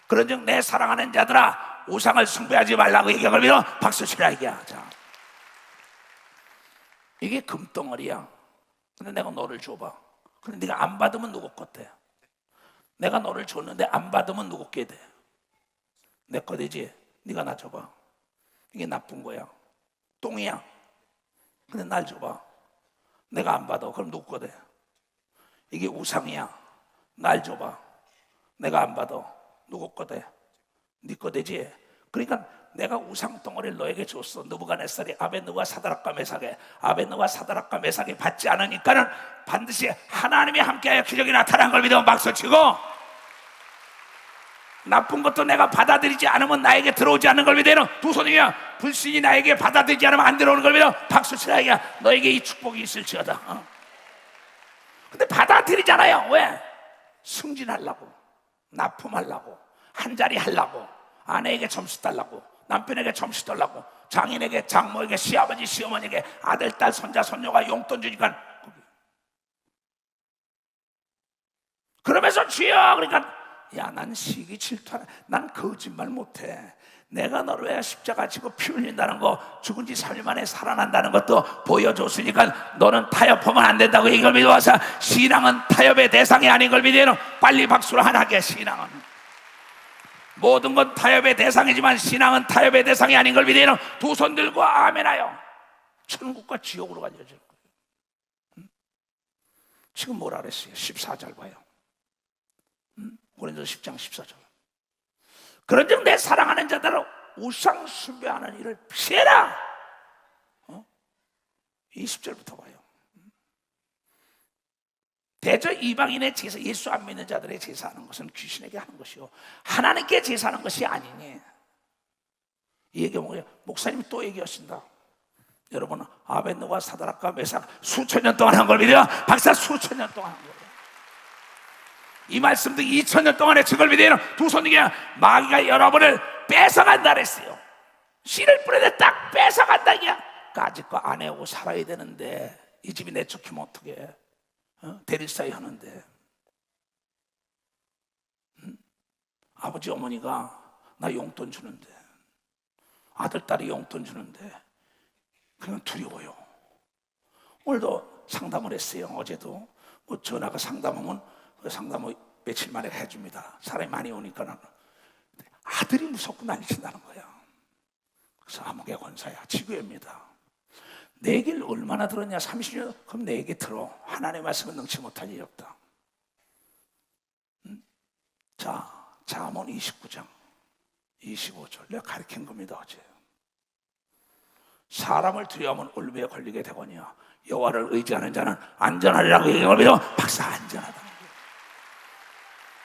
S1: 그런즉 내 사랑하는 자들아 우상을 숭배하지 말라고 얘기하면 박수 치라 얘기하자. 이게 금덩어리야. 근데 내가 너를 줘봐. 근데 네가 안 받으면 누구 건데? 내가 너를 줬는데 안 받으면 누구 게 돼? 내 거 되지? 네가 나 줘봐. 이게 나쁜 거야. 똥이야. 근데 날 줘봐. 내가 안 받아. 그럼 누구 거 돼? 이게 우상이야. 날 줘봐. 내가 안 받아. 누구 거 돼? 네 거 되지? 그러니까 내가 우상 덩어리를 너에게 줬어. 느부갓네살이 아벤누와 사드락과 메삭이 받지 않으니까는 반드시 하나님이 함께하여 기적이 나타난 걸 믿으면 박수치고, 나쁜 것도 내가 받아들이지 않으면 나에게 들어오지 않는 걸 믿으면 두 손이야. 불신이 나에게 받아들이지 않으면 안 들어오는 걸 믿으면 박수치라. 너에게 이 축복이 있을지어다. 근데 받아들이잖아요. 왜? 승진하려고, 납품하려고, 한 자리 하려고, 아내에게 점수 달라고, 남편에게 점수 달라고, 장인에게, 장모에게, 시아버지, 시어머니에게 아들, 딸, 손자, 손녀가 용돈 주니까, 그러면서 주여, 그러니까 야, 난 시기 질투하네. 난 거짓말 못해. 내가 너를 왜 십자가 지고 피 흘린다는 거, 죽은 지 3일 만에 살아난다는 것도 보여줬으니까 너는 타협하면 안 된다고 이걸 믿어와서, 신앙은 타협의 대상이 아닌 걸 믿어요. 빨리 박수를 하나게. 신앙은 모든 건 타협의 대상이지만 신앙은 타협의 대상이 아닌 걸 믿어요. 두 손 들고 아멘하여. 천국과 지옥으로 가려질 거예요. 지금 뭐라 그랬어요? 14절 봐요. 고린도서 10장 14절. 그런즉 내 사랑하는 자들아 우상 숭배하는 일을 피해라. 20절부터 봐요. 대저 이방인의 제사, 예수 안 믿는 자들의 제사하는 것은 귀신에게 하는 것이요 하나님께 제사하는 것이 아니니. 이 얘기 뭐예요? 목사님이 또 얘기하신다. 여러분, 아벤누와 사드락과 메삭 수천 년 동안 한 걸 믿어요? 박사 수천 년 동안 한 거예요. 이 말씀도 2000년 동안에 저걸 믿어요. 두 손이게 마귀가 여러분을 뺏어간다 그랬어요. 씨를 뿌리는데 딱 뺏어간다. 아직 거 안 해오고 살아야 되는데 이 집이 내쫓기면 어떡해? 대릴사이 하는데, 아버지 어머니가 나 용돈 주는데, 아들 딸이 용돈 주는데 그냥 두려워요. 오늘도 상담을 했어요. 어제도 뭐 전화가 상담하면 그 상담을 며칠 만에 해줍니다. 사람이 많이 오니까. 아들이 무섭고 난리친다는 거야. 그래서 암흑의 권사야, 지구입니다. 내 얘기를 얼마나 들었냐? 30년? 그럼 내 얘기 들어. 하나님의 말씀은 능치 못할 일이 없다. 자, 잠언 29장 25절 내가 가르친 겁니다. 어제. 사람을 두려워하면 올무에 걸리게 되거니와 여호와를 의지하는 자는 안전하리라고 얘기하면 박사 안전하다는 거예요.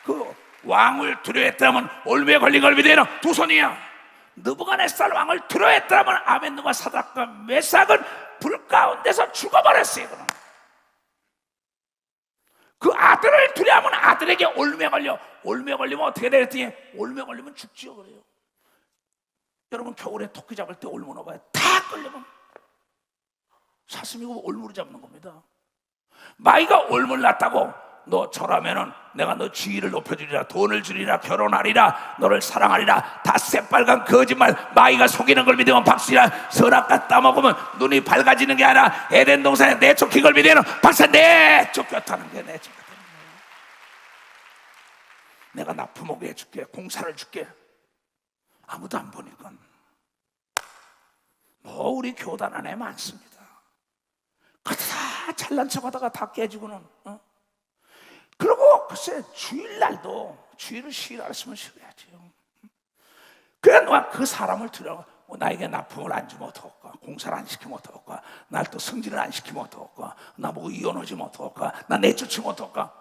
S1: 그 왕을 두려워했다면 올무에 걸린 걸 믿어요. 두 손이야. 느부갓네살 왕을 두려워했다면 아벤누와 사드락과 메삭은 불 가운데서 죽어버렸어요. 그럼 그 아들을 두려워하면 아들에게 올무에 걸려. 올무에 걸리면 어떻게 되랬더니 올무에 걸리면 죽지요. 그래요. 여러분 겨울에 토끼 잡을 때 올무 넣어봐요. 다 걸리면 사슴이고 올무를 잡는 겁니다. 마귀가 올무를 낳았다고 너 저라면은 내가 너 지위를 높여주리라, 돈을 주리라, 결혼하리라, 너를 사랑하리라. 다 새빨간 거짓말. 마귀가 속이는 걸 믿으면 박수야. 선악과 따먹으면 눈이 밝아지는 게 아니라 에덴 동산에 내쫓긴 걸 믿으면 박수. 내쫓겼다는 게 내쫓겼다는 거예요. 내가 납품하게 해줄게, 공사를 줄게. 아무도 안 보니까 뭐 우리 교단 안에 많습니다. 다 잘난 척하다가 다 깨지고는 그리고 글쎄 주일날도 주일을 쉬라 했으면 쉬어야지요. 그래 너가 그 사람을 들여 나에게 납품을 안 주면 어떡할까? 공사를 안 시키면 어떡할까? 날 또 승진을 안 시키면 어떡할까? 나보고 이혼하지 어떡할까? 나 내쫓으면 어떡할까?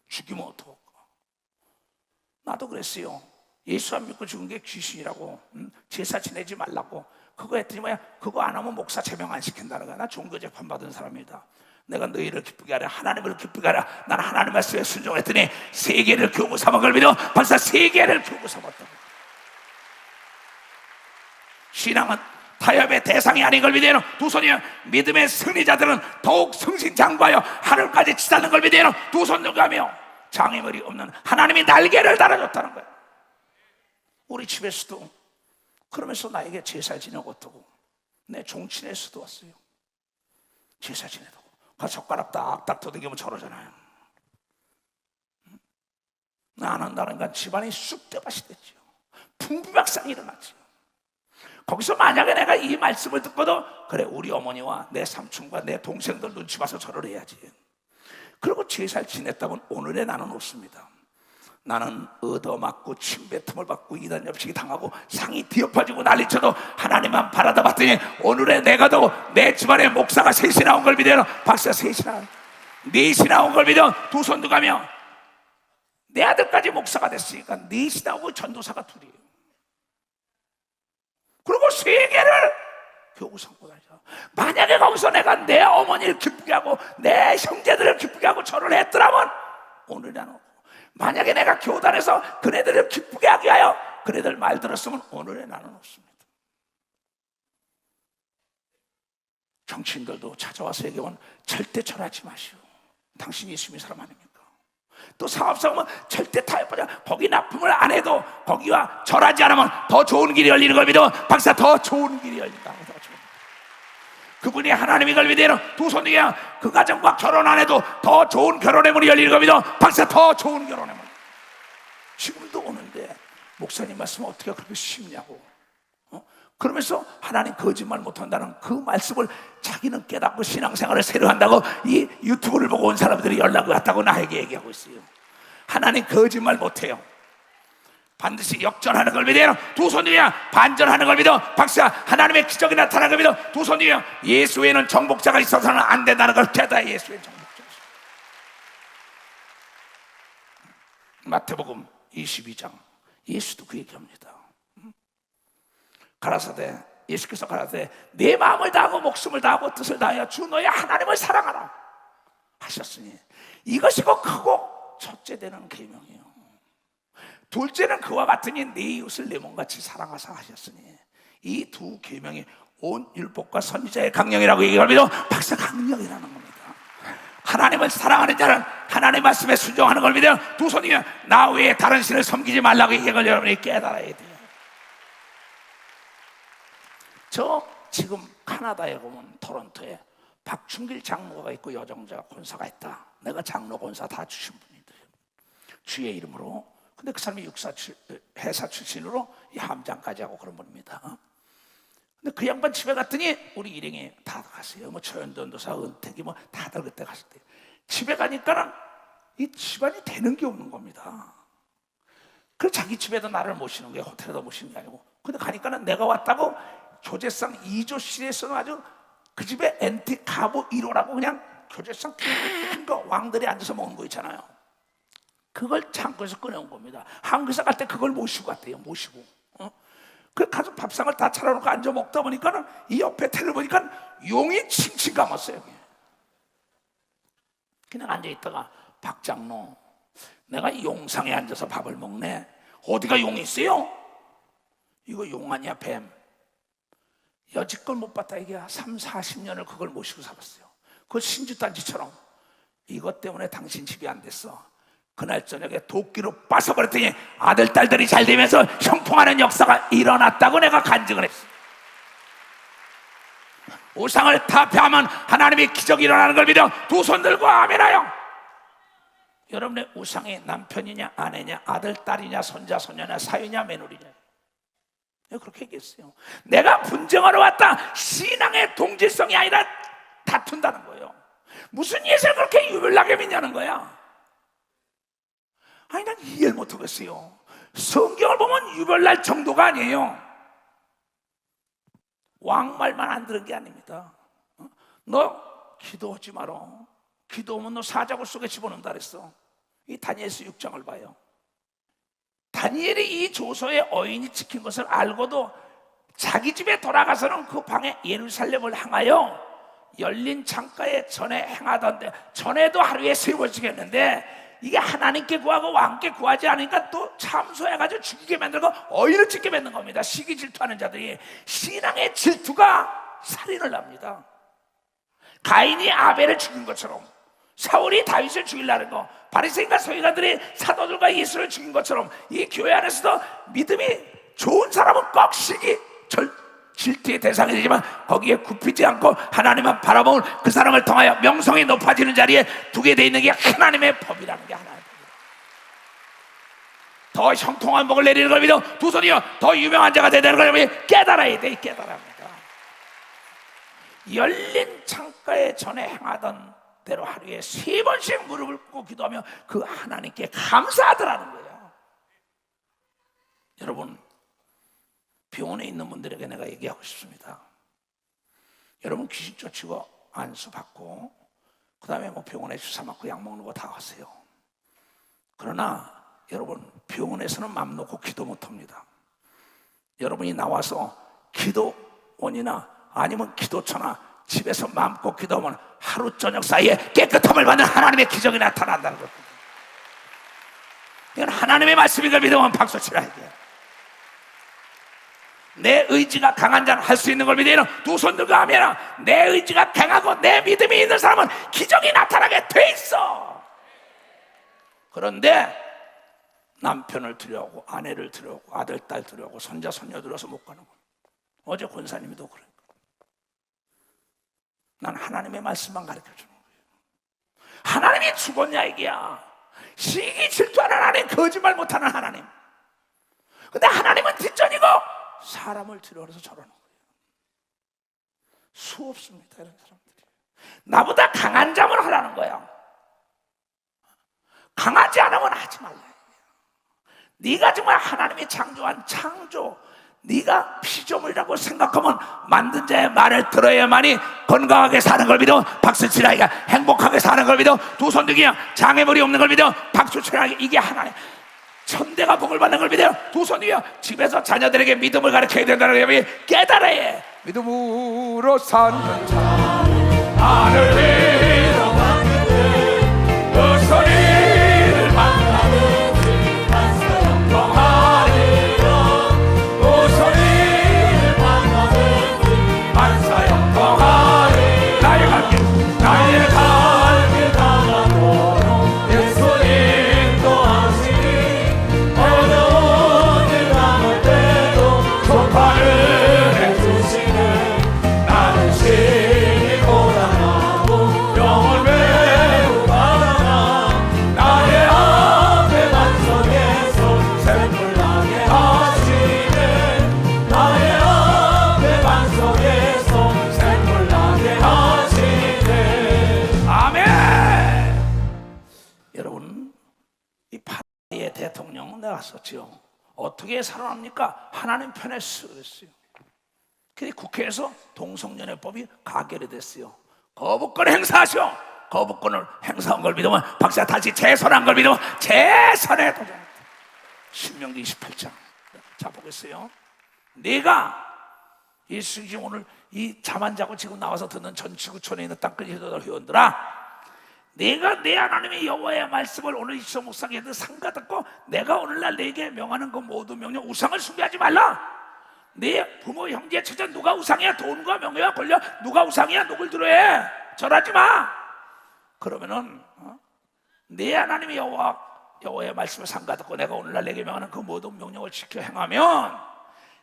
S1: 죽이면 어떡할까? 나도 그랬어요. 예수 안 믿고 죽은 게 귀신이라고, 제사 지내지 말라고. 그거 했더니 뭐야? 그거 안 하면 목사 제명 안 시킨다는 거야. 나 종교 재판 받은 사람이다. 내가 너희를 기쁘게 하라, 하나님을 기쁘게 하라. 난 하나님 말씀에 순종했더니 세계를 교구 삼은 걸 믿어 벌써 세계를 교구 삼았다고. 신앙은 타협의 대상이 아닌 걸 믿어요. 두 손이요. 믿음의 승리자들은 더욱 승신장구하여 하늘까지 치닫는 걸 믿어요. 두 손 들가며 장애물이 없는 하나님이 날개를 달아줬다는 거예요. 우리 집에서도 그러면서 나에게 제사 지내고 어떠고, 내 종친에서도 왔어요. 제사 지내고 그 젓가락 딱딱 도둑이면 저러잖아요. 나는 집안이 쑥대밭이 됐죠. 풍비박산이 일어났죠. 거기서 만약에 내가 이 말씀을 듣고도 그래 우리 어머니와 내 삼촌과 내 동생들 눈치 봐서 절을 해야지. 그리고 제사를 지냈다면 오늘의 나는 없습니다. 나는 얻어맞고 침뱉음을 받고 이단 엽식이 당하고 상이 뒤엎어지고 난리쳐도 하나님만 바라다 봤더니 오늘의 내가 도 내 집안에 목사가 셋이 나온 걸 믿어요. 박사 셋이나 넷이 나온 걸 믿어. 두 손 들가며 내 아들까지 목사가 됐으니까 넷이 나오고 전도사가 둘이에요. 그리고 세계를 교구 삼고 다니죠. 만약에 거기서 내가 내 어머니를 기쁘게 하고 내 형제들을 기쁘게 하고 절을 했더라면 오늘 나는, 만약에 내가 교단에서 그네들을 기쁘게 하게 하여 그네들 말 들었으면 오늘의 나는 없습니다. 정치인들도 찾아와서 얘기하면 절대 절하지 마시오. 당신이 예수님의 사람 아닙니까? 또 사업성은 절대 타협하지, 거기 납품을 안 해도 거기와 절하지 않으면 더 좋은 길이 열리는 걸 믿어. 박사 더 좋은 길이 열린다. 그분이 하나님이 걸 믿어요. 두 손이야. 그 가정과 결혼 안 해도 더 좋은 결혼의 문이 열리는 걸 믿어. 박사 더 좋은 결혼의 문. 지금도 오는데 목사님 말씀은 어떻게 그렇게 쉽냐고. 그러면서 하나님 거짓말 못한다는 그 말씀을 자기는 깨닫고 신앙생활을 새로 한다고 이 유튜브를 보고 온 사람들이 연락이 왔다고 나에게 얘기하고 있어요. 하나님 거짓말 못해요. 반드시 역전하는 걸 믿어요. 두 손 위에 반전하는 걸 믿어. 박사 하나님의 기적이 나타나는 걸 믿어. 두 손 위에 예수 외에는 정복자가 있어서는 안 된다는 걸 깨닫아. 예수의 정복자. 마태복음 22장 예수도 그 얘기합니다. 가라사대, 예수께서 가라사대 내 마음을 다하고 목숨을 다하고 뜻을 다하여 주 너의 하나님을 사랑하라 하셨으니 이것이 곧 크고 첫째 되는 계명이에요. 둘째는 그와 같으니 네 이웃을 내 몸같이 사랑하사 하셨으니 이 두 계명이 온 율법과 선지자의 강령이라고 얘기합니다. 박사 강령이라는 겁니다. 하나님을 사랑하는 자는 하나님의 말씀에 순종하는 걸 믿어요. 두 손이면 나 외에 다른 신을 섬기지 말라고 얘기를 여러분이 깨달아야 돼요. 저 지금 카나다에 보면 토론토에 박충길 장로가 있고 여정자 권사가 있다. 내가 장로 권사 다 주신 분이들 주의 이름으로. 근데 그 사람이 회사 출신으로 이 함장까지 하고 그런 분입니다. 근데 그 양반 집에 갔더니 우리 일행이 다 갔어요. 뭐 최현전도사, 은택이 뭐 다들 그때 갔을 때 집에 가니까는 이 집안이 되는 게 없는 겁니다. 그래서 자기 집에도 나를 모시는 거예요. 호텔에도 모시는 게 아니고. 근데 가니까는 내가 왔다고 조제상 2조실에서는 아주 그 집에 엔티 가보 1호라고 그냥 조제상 큰 거 왕들이 앉아서 먹는 거 있잖아요. 그걸 창고에서 꺼내온 겁니다. 한국에서 갈 때 그걸 모시고 갔대요. 모시고. 그 가서 밥상을 다 차려놓고 앉아 먹다 보니까는 이 옆에 테를 보니까 용이 칭칭 감았어요. 그냥 앉아 있다가 박 장로, 내가 이 용상에 앉아서 밥을 먹네. 어디가 용이 있어요? 이거 용 아니야, 뱀. 여지껏 못 봤다 이게야. 3, 40년을 그걸 모시고 살았어요. 그 신주단지처럼. 이것 때문에 당신 집이 안 됐어. 그날 저녁에 도끼로 빠서버렸더니 아들, 딸들이 잘 되면서 형통하는 역사가 일어났다고 내가 간증을 했어. 우상을 타파하면 하나님의 기적이 일어나는 걸 믿어 두 손 들고 아멘하여. 여러분의 우상이 남편이냐 아내냐 아들, 딸이냐 손자, 손녀냐 사위냐 며느리냐, 그렇게 얘기했어요. 내가 분쟁하러 왔다. 신앙의 동질성이 아니라 다툰다는 거예요. 무슨 예수를 그렇게 유별나게 믿냐는 거야. 아니 난 이해를 못하겠어요. 성경을 보면 유별날 정도가 아니에요. 왕말만 안 들은 게 아닙니다. 너 기도하지 마라. 기도하면 너 사자굴 속에 집어넣는다 그랬어. 이 다니엘서 6장을 봐요. 다니엘이 이 조서에 어인이 찍힌 것을 알고도 자기 집에 돌아가서는 그 방에 예루살렘을 향하여 열린 창가에 전에 행하던데, 전에도 하루에 3번씩 했는데 이게 하나님께 구하고 왕께 구하지 않으니까 또 참소해가지고 죽이게 만들고 어인을 찍게 만든 겁니다. 시기 질투하는 자들이. 신앙의 질투가 살인을 합니다. 가인이 아벨을 죽인 것처럼, 사울이 다윗을 죽이려는 거, 바리새인과 서기관들이 사도들과 예수를 죽인 것처럼, 이 교회 안에서도 믿음이 좋은 사람은 꼭 시기 질투의 대상이 되지만 거기에 굽히지 않고 하나님만 바라보는 그 사람을 통하여 명성이 높아지는 자리에 두게 돼 있는 게 하나님의 법이라는 게 하나님의 법이다. 더 형통한 복을 내리는 걸 믿어 두 손이요 더 유명한 자가 되는 걸 깨달아야 돼. 깨달아야 합니다. 열린 창가에 전에 행하던 대로 하루에 3번씩 무릎을 꿇고 기도하며 그 하나님께 감사하더라는 거예요. 여러분, 병원에 있는 분들에게 내가 얘기하고 싶습니다. 여러분 귀신 쫓이고 안수 받고 그 다음에 뭐 병원에 주사 맞고 약 먹는 거 다 하세요. 그러나 여러분 병원에서는 맘 놓고 기도 못합니다. 여러분이 나와서 기도원이나 아니면 기도처나 집에서 마음껏 기도하면 하루 저녁 사이에 깨끗함을 받는 하나님의 기적이 나타난다는 겁니다. 이건 하나님의 말씀인 걸 믿으면 박수 치라 해요. 내 의지가 강한 자는 할 수 있는 걸 믿으면 두 손 들고 하면, 내 의지가 강하고 내 믿음이 있는 사람은 기적이 나타나게 돼 있어. 그런데 남편을 두려워하고 아내를 두려워하고 아들, 딸 두려워하고 손자, 손녀 두려워서 못 가는 거야. 어제 권사님도 그래. 난 하나님의 말씀만 가르쳐주는 거예요. 하나님이 죽었냐 이게야. 시기 질투하는 하나님, 거짓말 못하는 하나님. 근데 하나님은 뒷전이고 사람을 두려워해서 저러는 거예요. 수없습니다 이런 사람들이. 나보다 강한 자만 하라는 거야. 강하지 않으면 하지 말라. 네가 정말 하나님이 창조한 창조, 네가 피조물이라고 생각하면 만든 자의 말을 들어야만이 건강하게 사는 걸 믿어 박수 치라. 이가 행복하게 사는 걸 믿어 두 손 들기야. 장애물이 없는 걸 믿어 박수 치라. 이게 하나님 천대가 복을 받는 걸 믿어요. 두 손 위에 집에서 자녀들에게 믿음을 가르쳐야 된다는 걸 깨달아야 해. 믿음으로 사는 자 하늘 위로 가는 그 소리를 만나는 만사 영광하리라. 그 소리를 만나는 만사 영광하리. 나의 갈길 나의 갈길 달아도록 예수님 또하시니 어려운 일 당할 때도 소파를 해주시네. 나는 신이 고단하고 영을 매우 바라나 나의 앞에 반석에서 샘물 나게 하시네. 나의 앞에 반석에서 샘물 나게 하시네. 아멘. 여러분, 이 파리의 대통령 내가 썼지요. 어떻게 살아납니까? 하나님 편에 쓰였어요. 근데 국회에서 동성연애법이 가결이 됐어요. 거부권 행사하시오. 거부권을 행사한 걸 믿으면 박사 다시 재선한 걸 믿으면 재선에 도전. 신명기 28장. 자 보겠어요. 네가 이 지금 오늘 이 잠 안 자고 지금 나와서 듣는 전 지구촌에 있는 땅끝 회원들아, 내가 내 하나님의 여호와의 말씀을 오늘 이시도 목사님한테 상가 듣고 내가 오늘날 내게 명하는 그 모든 명령, 우상을 숭배하지 말라. 내 부모, 형제, 처자 누가 우상이야? 돈과 명예와 권력 누가 우상이야? 누굴 들어해? 절하지 마. 그러면은 내 하나님의 여호와의 말씀을 삼가듣고 내가 오늘날 내게 명하는 그 모든 명령을 지켜 행하면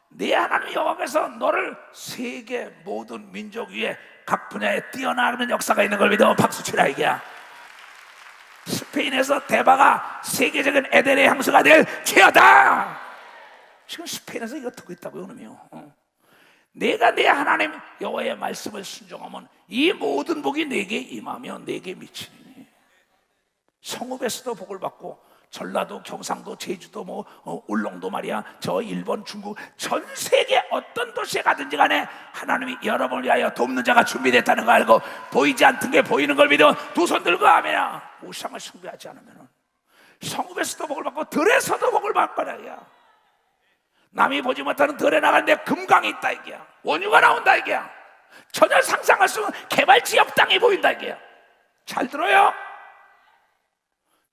S1: 내 하나님 여호와께서 너를 세계 모든 민족 위에 각 분야에 뛰어나는 역사가 있는 걸 믿어 박수 치라 이게야. 스페인에서 대바가 세계적인 에덴의 향수가 될 지어다. 지금 스페인에서 이거 듣고 있다고요, 그러면. 내가 내 하나님 여호와의 말씀을 순종하면 이 모든 복이 내게 임하며 내게 미치니 성읍에서도 복을 받고 전라도, 경상도, 제주도, 울릉도 말이야, 저 일본, 중국, 전 세계 어떤 도시에 가든지 간에 하나님이 여러분을 위하여 돕는 자가 준비됐다는 거 알고 보이지 않던 게 보이는 걸 믿어 두 손 들고 아멘이야. 우상을 숭배하지 않으면 성읍에서도 복을 받고 들에서도 복을 받거라. 남이 보지 못하는 들에 나가는데 금강이 있다 이게야. 원유가 나온다 이게야. 전혀 상상할 수 없는 개발지역 땅이 보인다 이게야. 잘 들어요.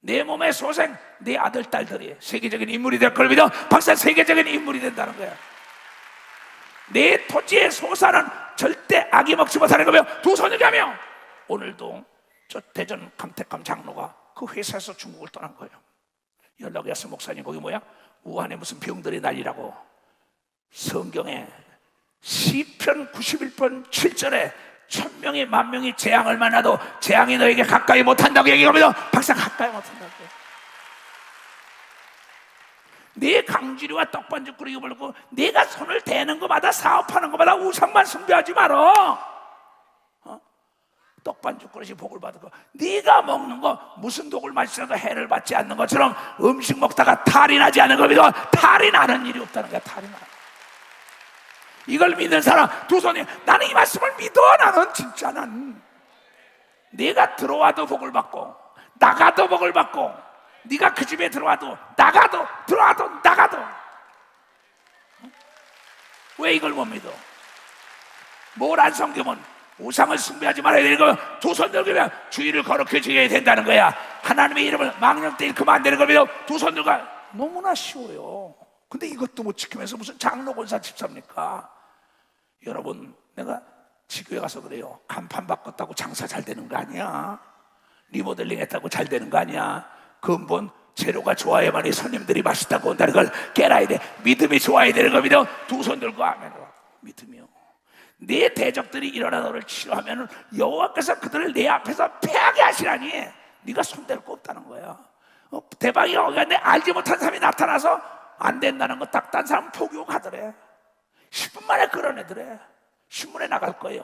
S1: 내 몸의 소생, 내 아들, 딸들이 세계적인 인물이 될 걸 믿어 박사 세계적인 인물이 된다는 거야. 내 토지의 소사는 절대 악이 먹지 못하는 거며 두 손을 가며 오늘도 저 대전 감택감 장로가 그 회사에서 중국을 떠난 거예요. 연락이 와서 목사님 거기 뭐야? 우한에 무슨 병들이 난리라고. 성경에 시편 91편 7절에 1000명이 10,000명이 재앙을 만나도 재앙이 너에게 가까이 못한다고 얘기하면서 박사 가까이 못한다고. 네 강주리와 떡반죽거리 벌고 네가 손을 대는 것마다 사업하는 것마다 우상만 숭배하지 말어. 떡반죽그릇이 복을 받고 네가 먹는 거 무슨 독을 마시셔도 해를 받지 않는 것처럼 음식 먹다가 탈이 나지 않는 거 믿어. 탈이 나는 일이 없다는 거야. 탈이 나. 이걸 믿는 사람 두 손이 나는 이 말씀을 믿어. 나는 진짜 난 네가 들어와도 복을 받고 나가도 복을 받고 네가 그 집에 들어와도 나가도 들어와도 나가도. 왜 이걸 못 믿어? 뭘 안 섬기면 우상을 숭배하지 말아야 되는 거. 두 손 들면 주의를 거룩히 지켜야 된다는 거야. 하나님의 이름을 망령때 일으키면 안 되는 겁니다. 두 손 들고 너무나 쉬워요. 근데 이것도 못 지키면서 무슨 장로 권사 집사입니까? 여러분, 내가 지교회 가서 그래요. 간판 바꿨다고 장사 잘 되는 거 아니야. 리모델링 했다고 잘 되는 거 아니야. 근본 재료가 좋아야만이 손님들이 맛있다고 온다는 걸 깨라야 돼. 믿음이 좋아야 되는 겁니다. 두 손 들고 아멘. 믿음이요. 네 대적들이 일어나 너를 치료하면 여호와께서 그들을 내 앞에서 패하게 하시라니 네가 손댈 거 없다는 거야. 대박이 오겠는데 알지 못한 사람이 나타나서 안 된다는 거 딱 딴 사람 포기하고 가더래. 10분 만에 끌어내더래. 신문에 나갈 거예요.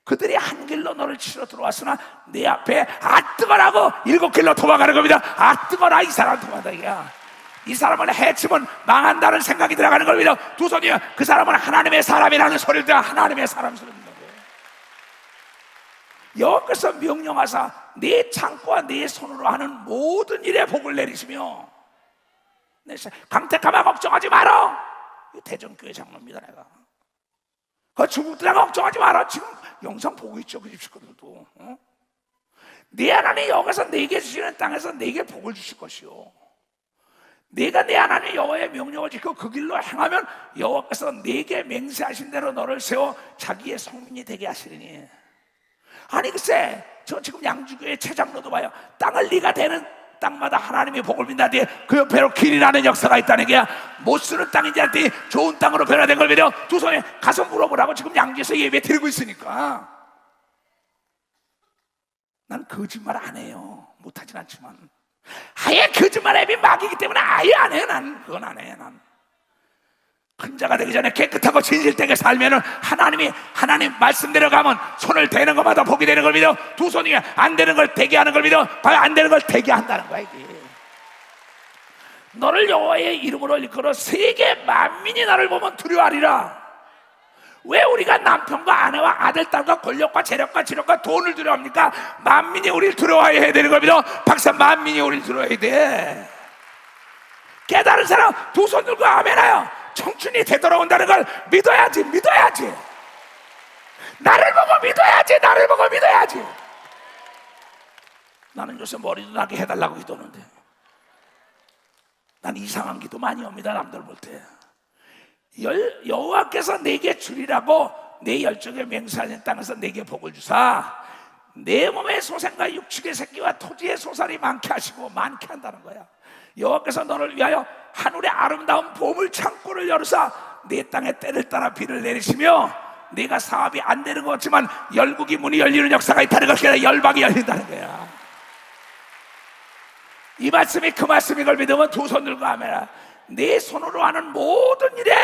S1: 그들이 한 길로 너를 치러 들어왔으나 내 앞에 아 뜨거라고 7길로 도망가는 겁니다. 아 뜨거라. 이 사람 도망가기야. 이 사람을 해치면 망한다는 생각이 들어가는 걸 믿어 두 손이요. 그 사람은 하나님의 사람이라는 소리를 들어 하나님의 사람 소리를 듣는 거예요. 여호와께서 명령하사 네 창고와 네 손으로 하는 모든 일에 복을 내리시며 강택하면 걱정하지 마라. 대전교회 장로입니다. 내가 중국들아 걱정하지 마라. 지금 영상 보고 있죠. 그 집 식구들도. 네 하나님 여호와께서 내게 주시는 땅에서 내게 복을 주실 것이요. 네가 내 하나님 여호와의 명령을 지켜 그 길로 행하면 여호와께서 내게 맹세하신 대로 너를 세워 자기의 성민이 되게 하시리니. 아니 글쎄 저 지금 양주교회 최장로도 봐요. 땅을 네가 되는 땅마다 하나님의 복을 빈다는데 그 옆에로 길이라는 역사가 있다는 게야. 못 쓰는 땅인지 알았더니 좋은 땅으로 변화된 걸 믿어 두 손에 가서 물어보라고. 지금 양주에서 예배 드리고 있으니까. 난 거짓말 안 해요. 못하진 않지만 아예 거짓말 앱이 막이기 때문에 아예 안 해. 난 그건 안 해. 난 큰 자가 되기 전에 깨끗하고 진실되게 살면은 하나님 말씀대로 가면 손을 대는 것마다 복이 되는 걸 믿어 두 손이 안 되는 걸 되게 하는 걸 믿어 안 되는 걸 되게 한다는 거야. 이게 너를 여호와의 이름으로 일컬어 세계 만민이 나를 보면 두려워하리라. 왜 우리가 남편과 아내와 아들, 딸과 권력과 재력과 지력과 돈을 두려워합니까? 만민이 우리를 두려워해야 되는 겁니다. 박사 만민이 우리를 두려워해야 돼. 깨달은 사람 두 손 들고 아멘하여 청춘이 되돌아온다는 걸 믿어야지. 나를 보고 믿어야지. 나는 요새 머리도 나게 해달라고 기도하는데 난 이상한 기도 많이 합니다. 남들 볼 때 여호와께서 내게 주리라고 내 열정에 맹세하는 땅에서 내게 복을 주사 내 몸의 소생과 육축의 새끼와 토지의 소살이 많게 하시고 많게 한다는 거야. 여호와께서 너를 위하여 하늘의 아름다운 보물 창고를 열으사 내 땅에 때를 따라 비를 내리시며 내가 사업이 안 되는 것 같지만 열국이 문이 열리는 역사가 있다는 것이 열방이 열린다는 거야. 이 말씀이 그 말씀인 걸 믿으면 두 손 들고 아멘. 내 손으로 하는 모든 일에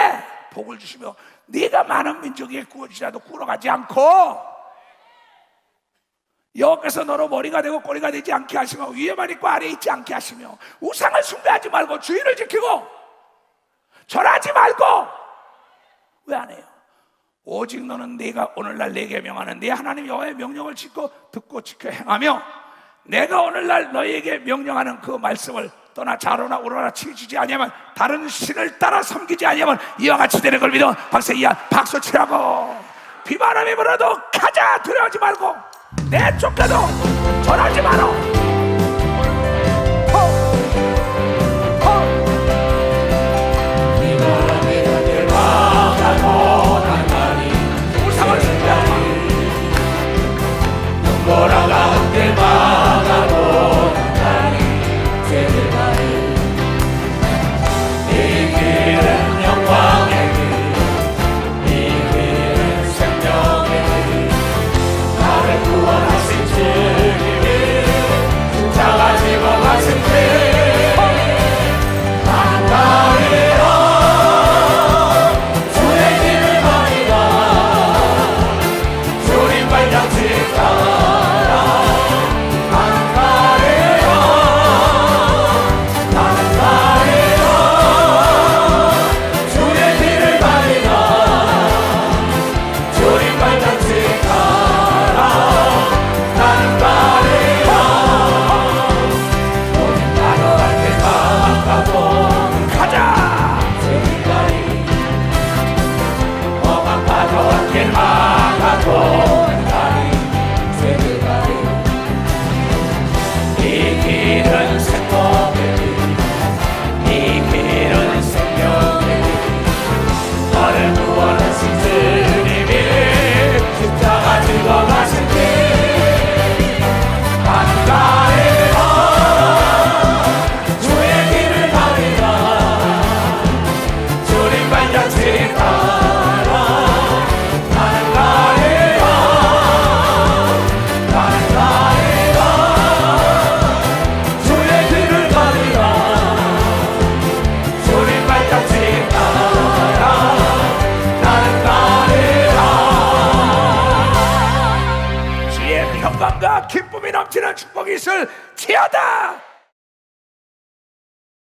S1: 복을 주시며 네가 많은 민족에게 구워주시라도 굴러가지 않고 여호와께서 너로 머리가 되고 꼬리가 되지 않게 하시며 위에만 있고 아래에 있지 않게 하시며 우상을 숭배하지 말고 주의를 지키고 절하지 말고 왜 안 해요? 오직 너는 내가 오늘날 내게 명하는 네 하나님 여호와의 명령을 듣고 지켜 행하며 내가 오늘날 너희에게 명령하는 그 말씀을 떠나 좌로나 우로나 치우치지 아니하면 다른 신을 따라 섬기지 아니하면 이와 같이 되는 걸 믿어 박수 치라고. 비바람이 불어도 가자. 두려워하지 말고 내쫓겨도 절하지 마라. 비바람이 불 막아도 나가니 우상을 숭배하지 눈보라가 함께 막아도 나가니 제대가니 이 길은 영광의 길, 이 길은 생명의 길, 나를 구원하신 주님이 십자가 지고 가신 길 나는 가리라 주의 길을 가리라 주님 발자취 따라 나는 가리라 나는 가리라 주의 길을 가리라 주님 발자취 따라 나는 가리라 모든 나로 함께 나아가고 가자 제일가리 험한 파도 함께 나아가고 가리 제일가리 이 길은 생명의 길, 이 길은 생명의 길, 너를 구원하신 주님이 십자가 지고 가신 길 나는 가리라 주의 길을 가리라 주님 발자취 따라 나는 가리라 나는 가리라 주의 길을 가리라 주님 발자취 따라 나는 가리라. 주의 평강과 기쁨이 넘치는 축복이 있을지어다.